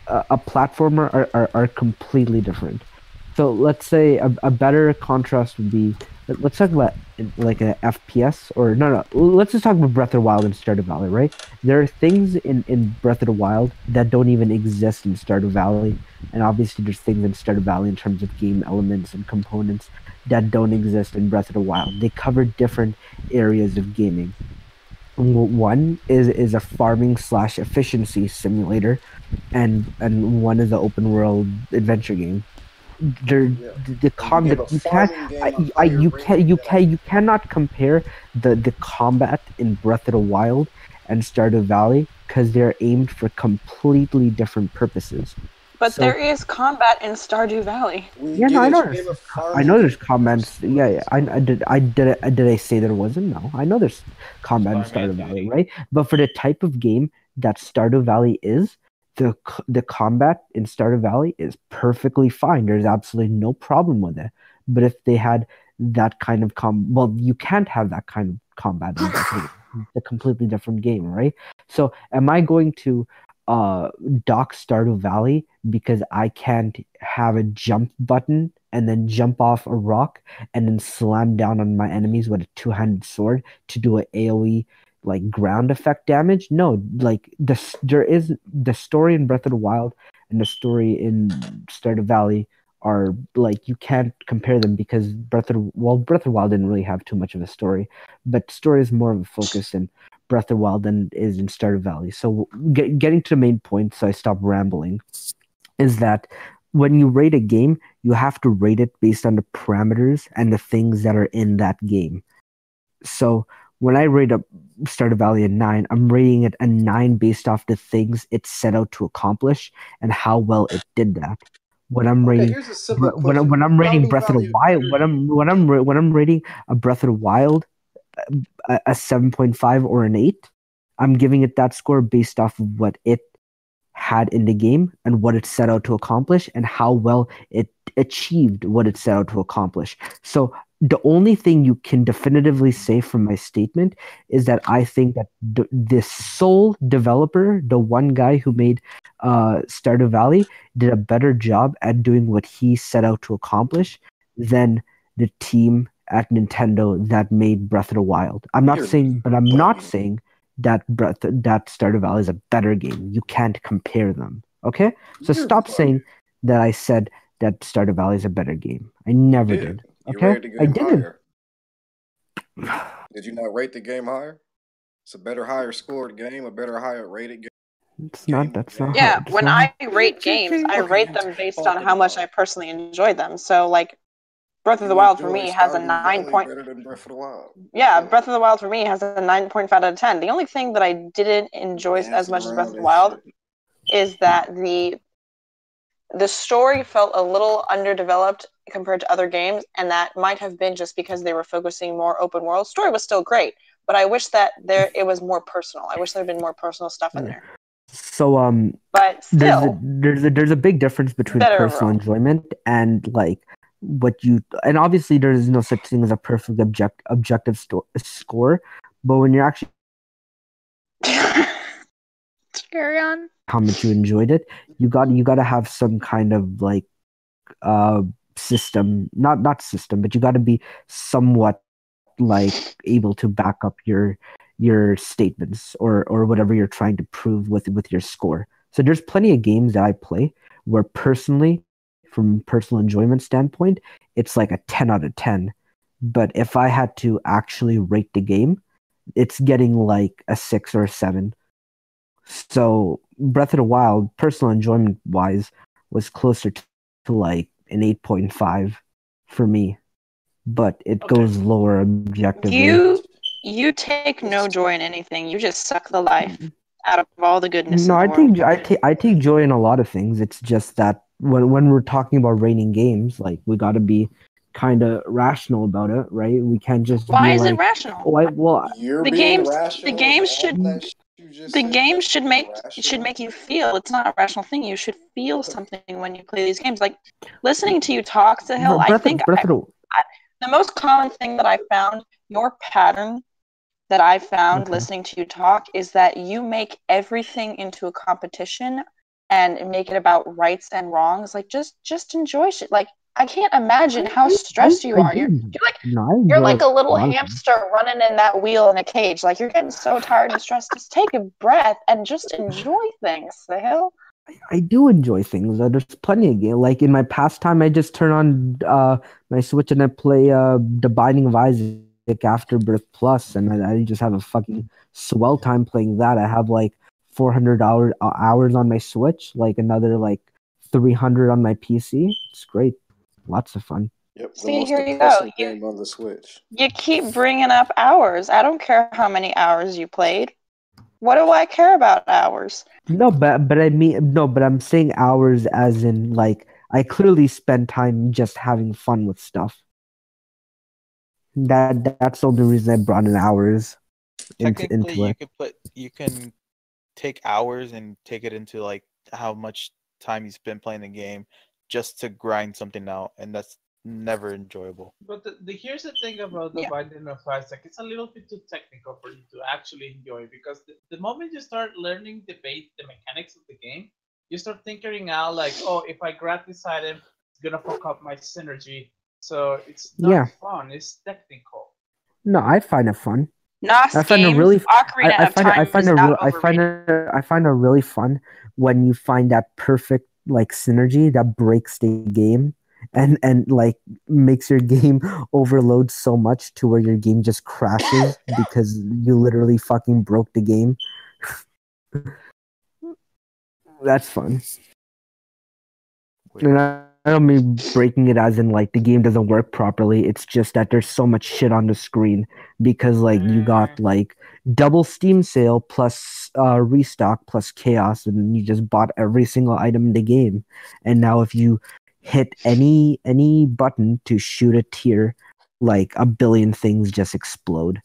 a platformer are completely different. So let's say a better contrast would be, let's talk about like a FPS or no, let's just talk about Breath of the Wild and Stardew Valley, right? There are things in Breath of the Wild that don't even exist in Stardew Valley, and obviously there's things in Stardew Valley in terms of game elements and components that don't exist in Breath of the Wild. They cover different areas of gaming. One is a farming / efficiency simulator, and one is an open world adventure game. The combat you cannot compare the combat in Breath of the Wild and Stardew Valley because they're aimed for completely different purposes. But So- there is combat in Stardew Valley. Yeah, no, I know there's comments. Yeah, did I say there wasn't? No, I know there's combat in Stardew Valley, right? But for the type of game that Stardew Valley is, the combat in Stardew Valley is perfectly fine. There's absolutely no problem with it. But if they had that kind of well, you can't have that kind of combat in that game. It's a completely different game, right? So, am I going to dock Stardew Valley because I can't have a jump button and then jump off a rock and then slam down on my enemies with a two-handed sword to do an AoE like ground effect damage? No, like there is the story in Breath of the Wild and the story in Stardew Valley are like, you can't compare them because Breath of the Wild didn't really have too much of a story, but story is more of a focus in Breath of the Wild than is in Stardew Valley. So getting to the main point, so I stop rambling, is that when you rate a game, you have to rate it based on the parameters and the things that are in that game. So when I rate up Stardew Valley a 9, I'm rating it a 9 based off the things it set out to accomplish and how well it did that. When I'm Okay, rating, here's a simple when question. I'm rating Stardew Breath of the Valley is Wild, better. when I'm rating a Breath of the Wild a 7.5 or an 8, I'm giving it that score based off of what it had in the game and what it set out to accomplish and how well it achieved what it set out to accomplish. So the only thing you can definitively say from my statement is that I think that the sole developer, the one guy who made Stardew Valley, did a better job at doing what he set out to accomplish than the team at Nintendo that made Breath of the Wild. I'm not saying that Stardew Valley is a better game. You can't compare them. Okay? So stop saying that I said that Stardew Valley is a better game. I never did. You Okay? rated the I game didn't. higher. Did you not rate the game higher? It's a better, higher scored game, a better, higher rated game. That's not Yeah, how, when I rate games, I rate them based on how much I personally enjoy them. So, like, Breath of the Wild for me has a 9 point. Better than Breath of the Wild. Yeah, Breath of the Wild for me has a 9.5 out of 10. The only thing that I didn't enjoy as much as Breath of the Wild is that the story felt a little underdeveloped compared to other games, and that might have been just because they were focusing more open world. Story was still great, but I wish that it was more personal. I wish there had been more personal stuff in there. So but still, there's a big difference between personal enjoyment and like what you, and obviously there is no such thing as a perfect objective score, but when you're actually carry on how much you enjoyed it, you got to have some kind of like system, not system, but you got to be somewhat like able to back up your statements or whatever you're trying to prove with your score. So there's plenty of games that I play where personally, from personal enjoyment standpoint, it's like a 10 out of 10. But if I had to actually rate the game, it's getting like a 6 or a 7. So Breath of the Wild, personal enjoyment wise, was closer to like an 8.5 for me. But it goes lower objectively. You take no joy in anything. You just suck the life out of all the goodness. No, in the world. I take joy in a lot of things. It's just that when we're talking about rating games, like we got to be kind of rational about it, right? We can't just Why be is like, it rational? The games should make you feel. It's not a rational thing. You should feel something when you play these games. Like listening to you talk, to Hill. The most common thing that I found, your pattern that I found listening to you talk, is that you make everything into a competition and make it about rights and wrongs. Like just enjoy shit. Like I can't imagine how stressed you are. You're like a little hamster running in that wheel in a cage. Like you're getting so tired and stressed. Just take a breath and just enjoy things. The hell. I do enjoy things. There's plenty of games. Like in my pastime, I just turn on my Switch and I play The Binding of Isaac Afterbirth Plus, and I just have a fucking swell time playing that. I have like 400 hours on my Switch, like another like 300 on my PC. It's great, lots of fun. Yep, see, here you go. Game on the Switch. You keep bringing up hours. I don't care how many hours you played. What do I care about hours? No, but I mean no, but I'm saying hours as in like I clearly spend time just having fun with stuff. That's the only reason I brought in hours into it. You can take hours and take it into like how much time you spend playing the game just to grind something out, and that's never enjoyable. But here's the thing about the Binding of Isaac. It's a little bit too technical for you to actually enjoy, because the moment you start learning the mechanics of the game, you start thinking out like, oh, if I grab this item, it's gonna fuck up my synergy. So it's not fun. It's technical. No, I find it fun. I find it really. I find it really fun when you find that perfect like synergy that breaks the game and like makes your game overload so much to where your game just crashes because you literally fucking broke the game. That's fun. And don't mean breaking it as in like the game doesn't work properly. It's just that there's so much shit on the screen because like you got like double Steam sale plus restock plus chaos, and you just bought every single item in the game. And now if you hit any button to shoot a tier, like a billion things just explode.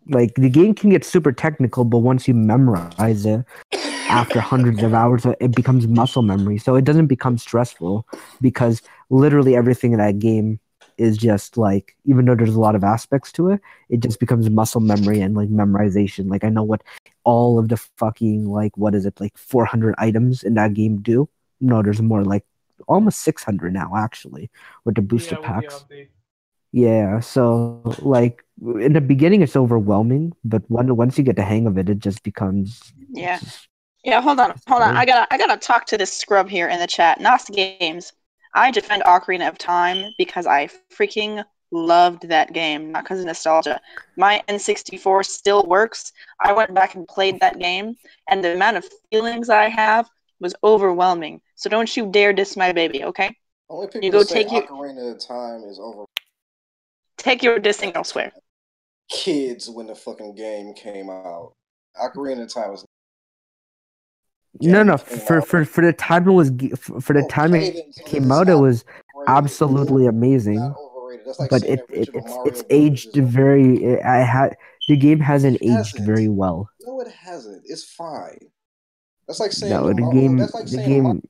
Like the game can get super technical, but once you memorize it, after hundreds of hours, it becomes muscle memory. So it doesn't become stressful because literally everything in that game is just like, even though there's a lot of aspects to it, it just becomes muscle memory and like memorization. Like I know what all of the fucking like, what is it, like 400 items in that game do? No, there's more, like almost 600 now actually with the booster packs. Yeah, so like in the beginning it's overwhelming, but once you get the hang of it, it just becomes Yeah, hold on. I gotta talk to this scrub here in the chat. Nas Games. I defend Ocarina of Time because I freaking loved that game, not because of nostalgia. My N64 still works. I went back and played that game, and the amount of feelings I have was overwhelming. So don't you dare diss my baby, okay? Only people you go say Ocarina of Time is over. Take your dissing elsewhere. Kids, when the fucking game came out, Ocarina of Time was. No, for the time it was for the time it came out, it was absolutely amazing. But it's aged very. The game hasn't aged very well. No, it hasn't. It's fine. That's like saying the game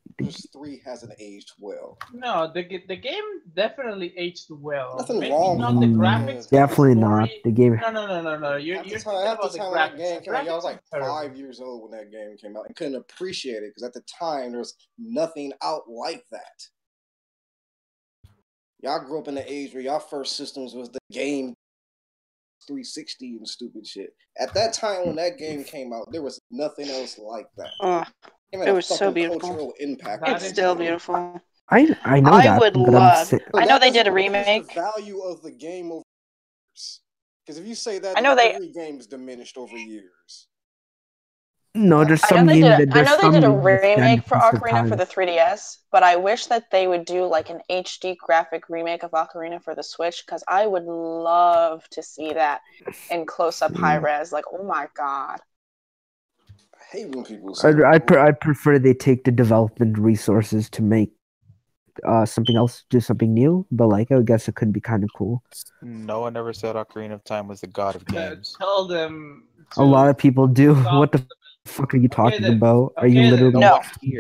3 hasn't aged well. No, the game definitely aged well. Nothing Maybe wrong not the graphics. Definitely not. The game. No. You're thinking about the graphics. When that game came out, I was like 5 years old when that game came out and couldn't appreciate it because at the time there was nothing out like that. Y'all grew up in the age where y'all first systems was the game 360 and stupid shit. At that time when that game came out, there was nothing else like that. It was so beautiful. Impact. It's still beautiful. I know that. Would love. I know they did a remake. The value of the game over years. Because if you say that, every game's diminished over years. No, there's some games that I know they did a remake for Ocarina for the 3DS, but I wish that they would do like an HD graphic remake of Ocarina for the Switch, because I would love to see that in close-up high res. Like, oh my god. I hate when people say I prefer they take the development resources to make something else, do something new, but like I guess it could be kind of cool. No one ever said Ocarina of Time was the god of games. Tell them. A lot of people do. What the fuck are you talking about? Are you literally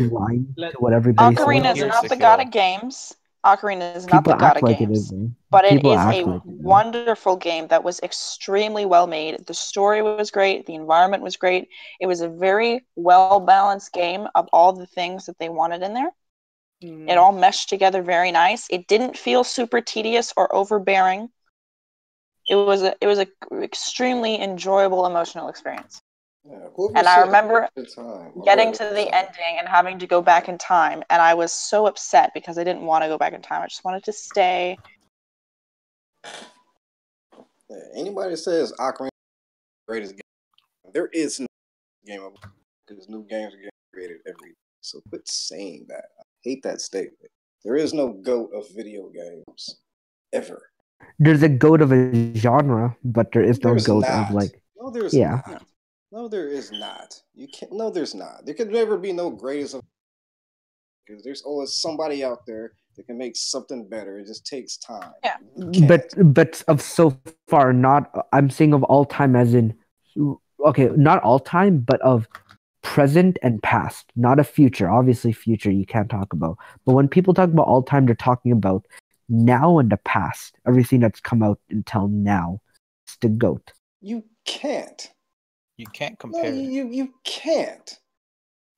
blind to what everybody says? Ocarina is not the god of games. Ocarina is not the god of games. But it is a wonderful game that was extremely well made. The story was great. The environment was great. It was a very well balanced game of all the things that they wanted in there. It all meshed together very nice. It didn't feel super tedious or overbearing. It was a extremely enjoyable emotional experience. Yeah, and I remember getting to the ending and having to go back in time, and I was so upset because I didn't want to go back in time. I just wanted to stay. Yeah, anybody that says Ocarina is the greatest game, there is no game of because new games are getting created every day. So quit saying that. I hate that statement. There is no GOAT of video games ever. There's a GOAT of a genre, but there is no GOAT of like. No, there's not. No, there is not. You can't. No, there's not. There could never be no greatest of because there's always somebody out there that can make something better. It just takes time. Yeah. But of so far, not. I'm saying of all time, as in, okay, not all time, but of present and past, not a future. Obviously, future you can't talk about. But when people talk about all time, they're talking about now and the past. Everything that's come out until now. It's the GOAT. You can't. You can't compare. No, you can't.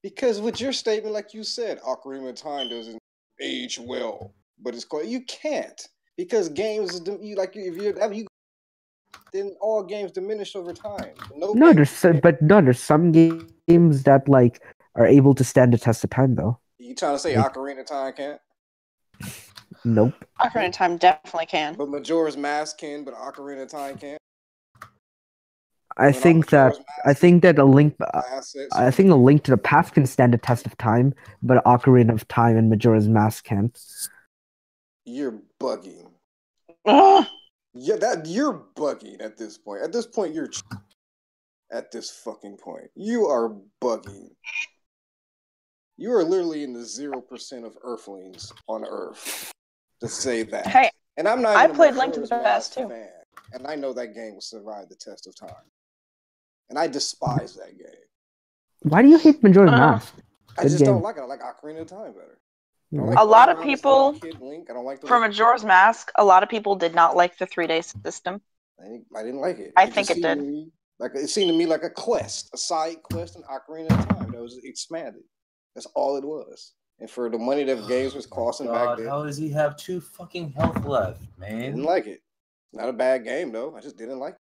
Because with your statement, like you said, Ocarina of Time doesn't age well. But it's called, you can't. Because games, then all games diminish over time. There's some games that like are able to stand the test of time though. You trying to say Ocarina of Time can't? Nope. Ocarina of Time definitely can. But Majora's Mask can, but Ocarina of Time can't? I When all think that Majora's I Mask is think that a link assets, you I can think a Link to the Past can stand the test of time, but Ocarina of Time and Majora's Mask can't. you're bugging. Ugh. Yeah, that you're bugging at this point. At this point, you're at this fucking point. You are bugging. You are literally in the 0% of Earthlings on Earth to say that. Hey, And I'm not I even a played Link to Majora's the Past Mask too. fan, and I know that game will survive the test of time. And I despise that game. Why do you hate Majora's Mask? I Good just don't game. like it. I like Ocarina of Time better. I Yeah. don't like A lot walking of around as little people Kid Link. I don't like the for Majora's Mask, a lot of people did not like the 3-day system. I didn't like it. I It think just it seemed to did. me it seemed to me like a quest, a side quest in Ocarina of Time that was expanded. That's all it was. And for the money that games was costing back God, then, how does he have 2 fucking health left, I didn't man? like it. Not a bad game though. I just didn't like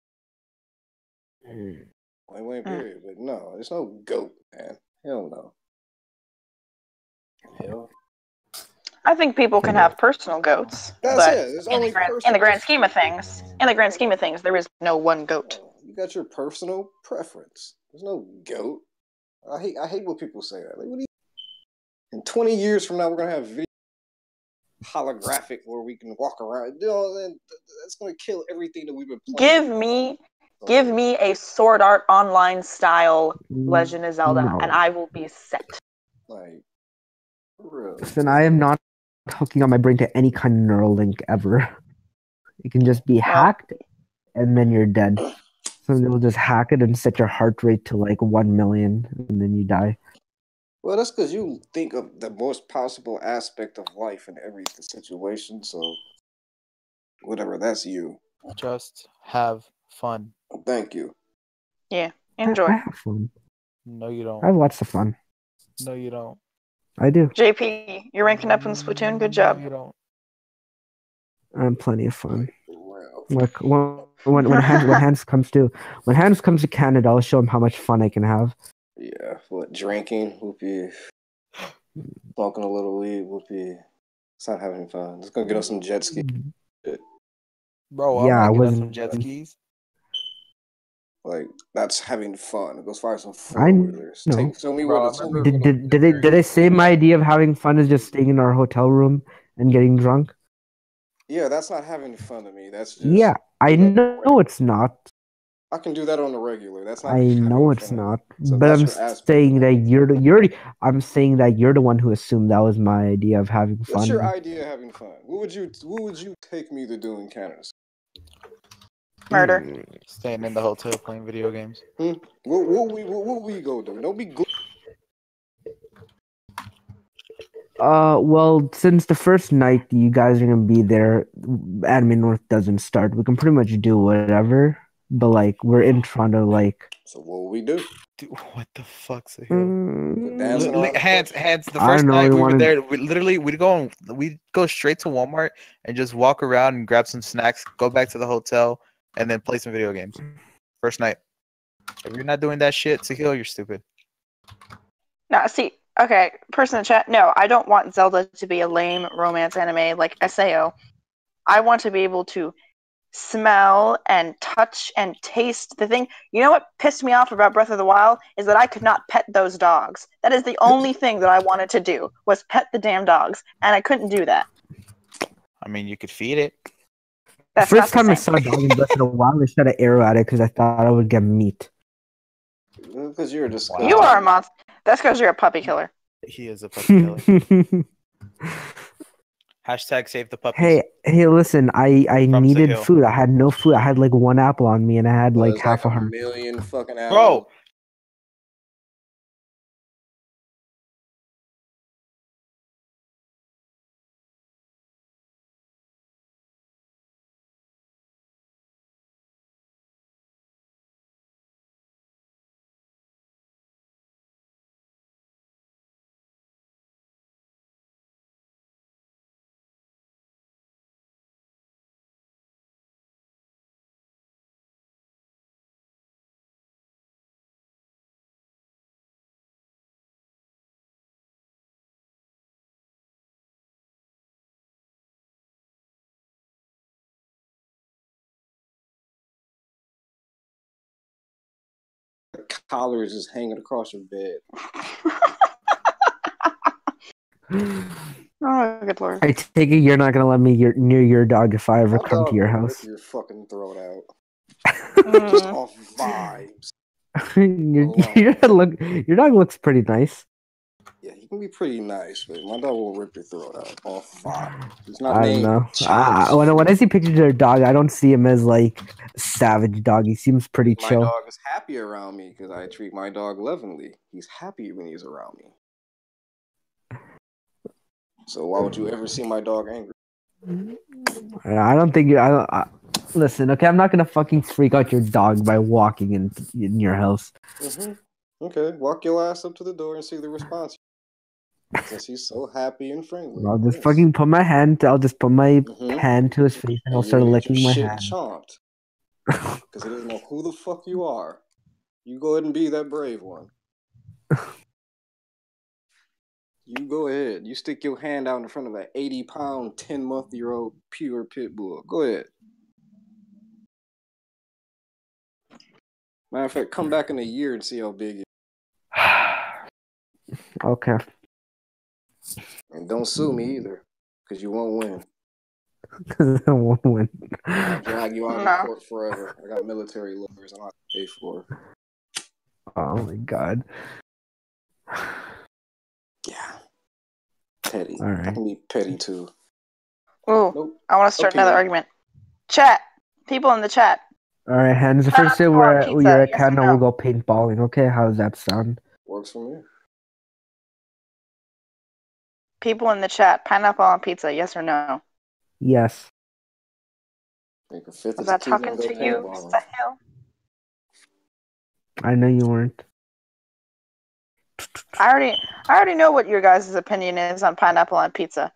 it. Point period. But no, there's no GOAT, man. Hell no. Hell. I think people can have personal goats, That's but it. It's in only the grand scheme of things, there is no one goat. You got your personal preference. There's no GOAT. I hate when people say that. Like, what do you? In 20 years from now, we're gonna have video holographic where we can walk around. You know, and that's gonna kill everything that we've been playing. Give me a Sword Art Online style Legend of Zelda, No. and I will be set. Like, really. Listen, I am not hooking on my brain to any kind of neural link ever. It can just be hacked, and then you're dead. So they'll just hack it and set your heart rate to like 1 million, and then you die. Well, that's because you think of the most possible aspect of life in every situation. So, whatever, that's you. Just have fun. Thank you. Yeah, enjoy. I have fun. No, you don't. I have lots of fun. No, you don't. I do. JP, you're ranking up in Splatoon. Good job. No, you don't. I have plenty of fun. Like when Hans comes to Canada, I'll show him how much fun I can have. Yeah, what drinking, whoopee, smoking a little weed, whoopee. It's not having fun. Let's go get on some jet ski. Bro, Yeah, I'm I not getting on was some jet skis. Like that's having fun. Go far some I 4-wheelers. know. Show me Bro, where I the remember Did I say my idea of having fun is just staying in our hotel room and getting drunk? Yeah, that's not having fun to me. That's just Yeah, I know it's not. I can do that on the regular. That's not I know it's fun. not. So But that's I'm your aspect. saying that I'm saying that you're the one who assumed that was my idea of having fun. What's your idea of having fun? What would you take me to do in Canada? Murder. Staying in the hotel playing video games. What we go do? Don't be good. Well, since the first night you guys are gonna be there, Anime North doesn't start. We can pretty much do whatever, but like we're in Toronto, like. So what will we do? Dude, what the fuck's the Hands. The I first don't know, night you we were wanna- there, we'd go straight to Walmart and just walk around and grab some snacks, go back to the hotel, and then play some video games. First night. If you're not doing that shit, Sahil, you're stupid. Now, see, okay, person in chat, no, I don't want Zelda to be a lame romance anime like SAO. I want to be able to smell and touch and taste the thing. You know what pissed me off about Breath of the Wild is that I could not pet those dogs. That is the only thing that I wanted to do was pet the damn dogs, and I couldn't do that. I mean, you could feed it. That's First not the time I same. saw a dog in Breath of the Wild, I shot an arrow at it because I thought I would get meat. Because you're just You are a monster. That's because you're a puppy killer. He is a puppy killer. Hashtag save the puppies. Hey, listen, I From needed Sahil. food. I had no food. I had like one apple on me, and I had like There's half a like a heart. million fucking apples. Bro, collar is just hanging across your bed. Oh, good lord. I take it you're not gonna let me near your dog if I ever My come to dog your will rip house. your fucking throat out. Mm. Just off vibes. Your dog looks pretty nice. Yeah, he can be pretty nice, but my dog will rip your throat out off vibes. He's not I don't named know. Chance. When I see pictures of their dog, I don't see him as like a savage dog. He seems pretty My chill. dog is happy around me because I treat my dog lovingly. He's happy when he's around me. So why would you ever see my dog angry? I don't think you. Listen, okay, I'm not gonna fucking freak out your dog by walking in your house. Mm-hmm. Okay, walk your ass up to the door and see the response. Since he's so happy and friendly. I'll just fucking put my hand. I'll just put my hand to his face and he'll start Get licking your my shit hand. chomped. Because he doesn't know who the fuck you are. You go ahead and be that brave one. You go ahead. You stick your hand out in front of an 80-pound, 10-month-old pure pit bull. Go ahead. Matter of fact, come back in a year and see how big it is. Okay. And don't sue me either, because you won't win. I won't win. I'll drag you out in court forever. I got military lawyers I don't have to pay for. Oh my god. Yeah. Petty. All right. I can be petty too. Ooh, Nope. I want to start another argument. Chat. People in the chat. All right, hands. The first day you're at Canada, we'll go paintballing. Okay, how does that sound? Works for me. People in the chat. Pineapple on pizza, yes or no? Yes. Was I talking to you, Mr. Hill? I know you weren't. I already know what your guys' opinion is on pineapple on pizza.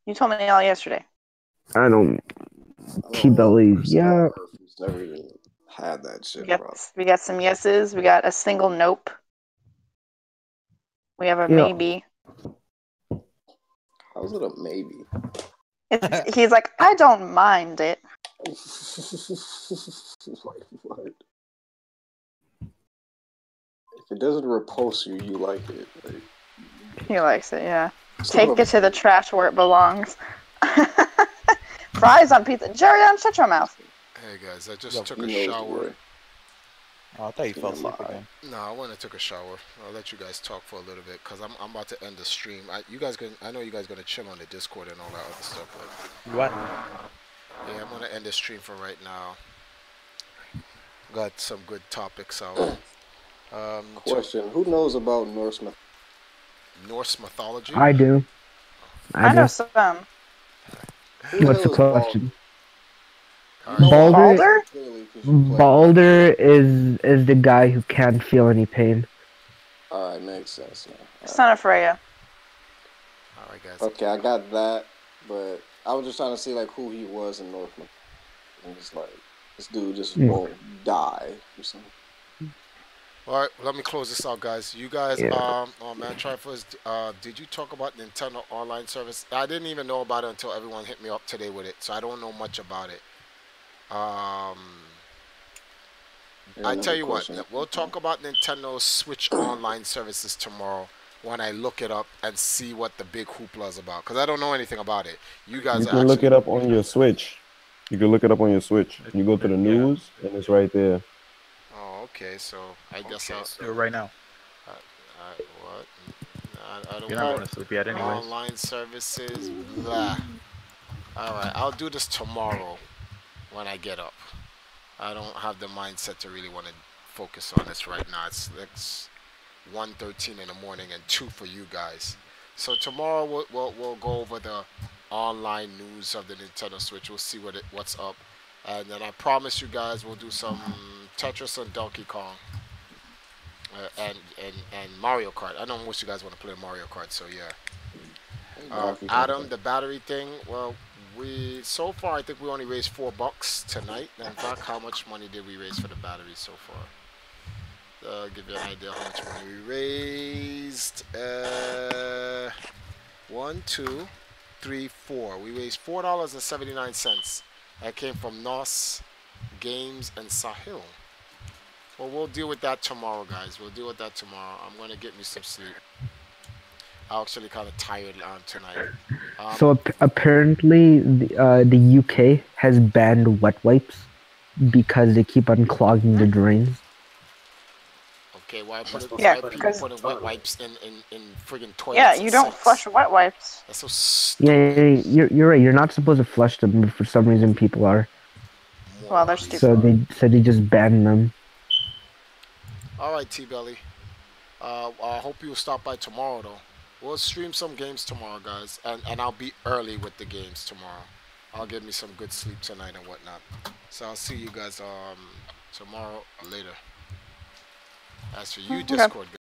You told me all yesterday. I don't. T-bellies, yeah. Never even had that shit. We got some yeses. We got a single nope. We have a maybe. How's it a maybe? He's like, I don't mind it. Like, what? If it doesn't repulse you, you like it. Like, he likes it, yeah. Take it to the trash where it belongs. Fries on pizza. Jerry, shut your mouth. Hey guys, I just took a shower. Oh, I thought you fell asleep again. No, I went and took a shower. I'll let you guys talk for a little bit because I'm about to end the stream. I know you guys gonna chill on the Discord and all that other stuff. But what? Yeah, I'm gonna end the stream for right now. Got some good topics out. Question: who knows about Norse mythology? I do. I know some. What's the question? Balder? Balder is the guy who can't feel any pain. Alright, makes sense now. Son of Freya. Alright, guys. Okay, I got that, but I was just trying to see like who he was in Northman. And it's like this dude just won't die or something. Alright, let me close this out, guys. You guys, oh man, Trifles, did you talk about Nintendo online service? I didn't even know about it until everyone hit me up today with it, so I don't know much about it. I tell you what, we'll talk about Nintendo Switch online services tomorrow when I look it up and see what the big hoopla is about, because I don't know anything about it. You guys can look it up on your Switch. You can look it up on your Switch. You go to the news, and it's right there. Oh, okay, so I guess I'll do it right now. What? I don't You're not going to sleep yet anyways. Online services, blah. Alright, I'll do this tomorrow when I get up. I don't have the mindset to really want to focus on this right now. It's 1:13 in the morning and 2 for you guys. So tomorrow we'll go over the online news of the Nintendo Switch. We'll see what's up. And then I promise you guys we'll do some Tetris and Donkey Kong. And Mario Kart. I know most of you guys want to play Mario Kart, so yeah. Adam, the battery thing, well, so far I think we only raised $4 tonight. In fact, how much money did we raise for the battery so far? I'll give you an idea how much money we raised. 1, 2, 3, 4. We raised $4.79. That came from NOS, Games, and Sahil. Well, we'll deal with that tomorrow, guys. We'll deal with that tomorrow. I'm gonna get me some sleep. I'm actually kind of tired tonight. So apparently, the UK has banned wet wipes because they keep unclogging the drains. Okay, why people because putting wet wipes in friggin' toilets? Yeah, you don't flush wet wipes. That's so stupid. Yeah, you're right. You're not supposed to flush them, but for some reason people are. Well, they're stupid. So they just ban them. All right, T-Belly. I hope you'll stop by tomorrow, though. We'll stream some games tomorrow, guys, and I'll be early with the games tomorrow. I'll get me some good sleep tonight and whatnot. So I'll see you guys tomorrow later. As for you, Discord.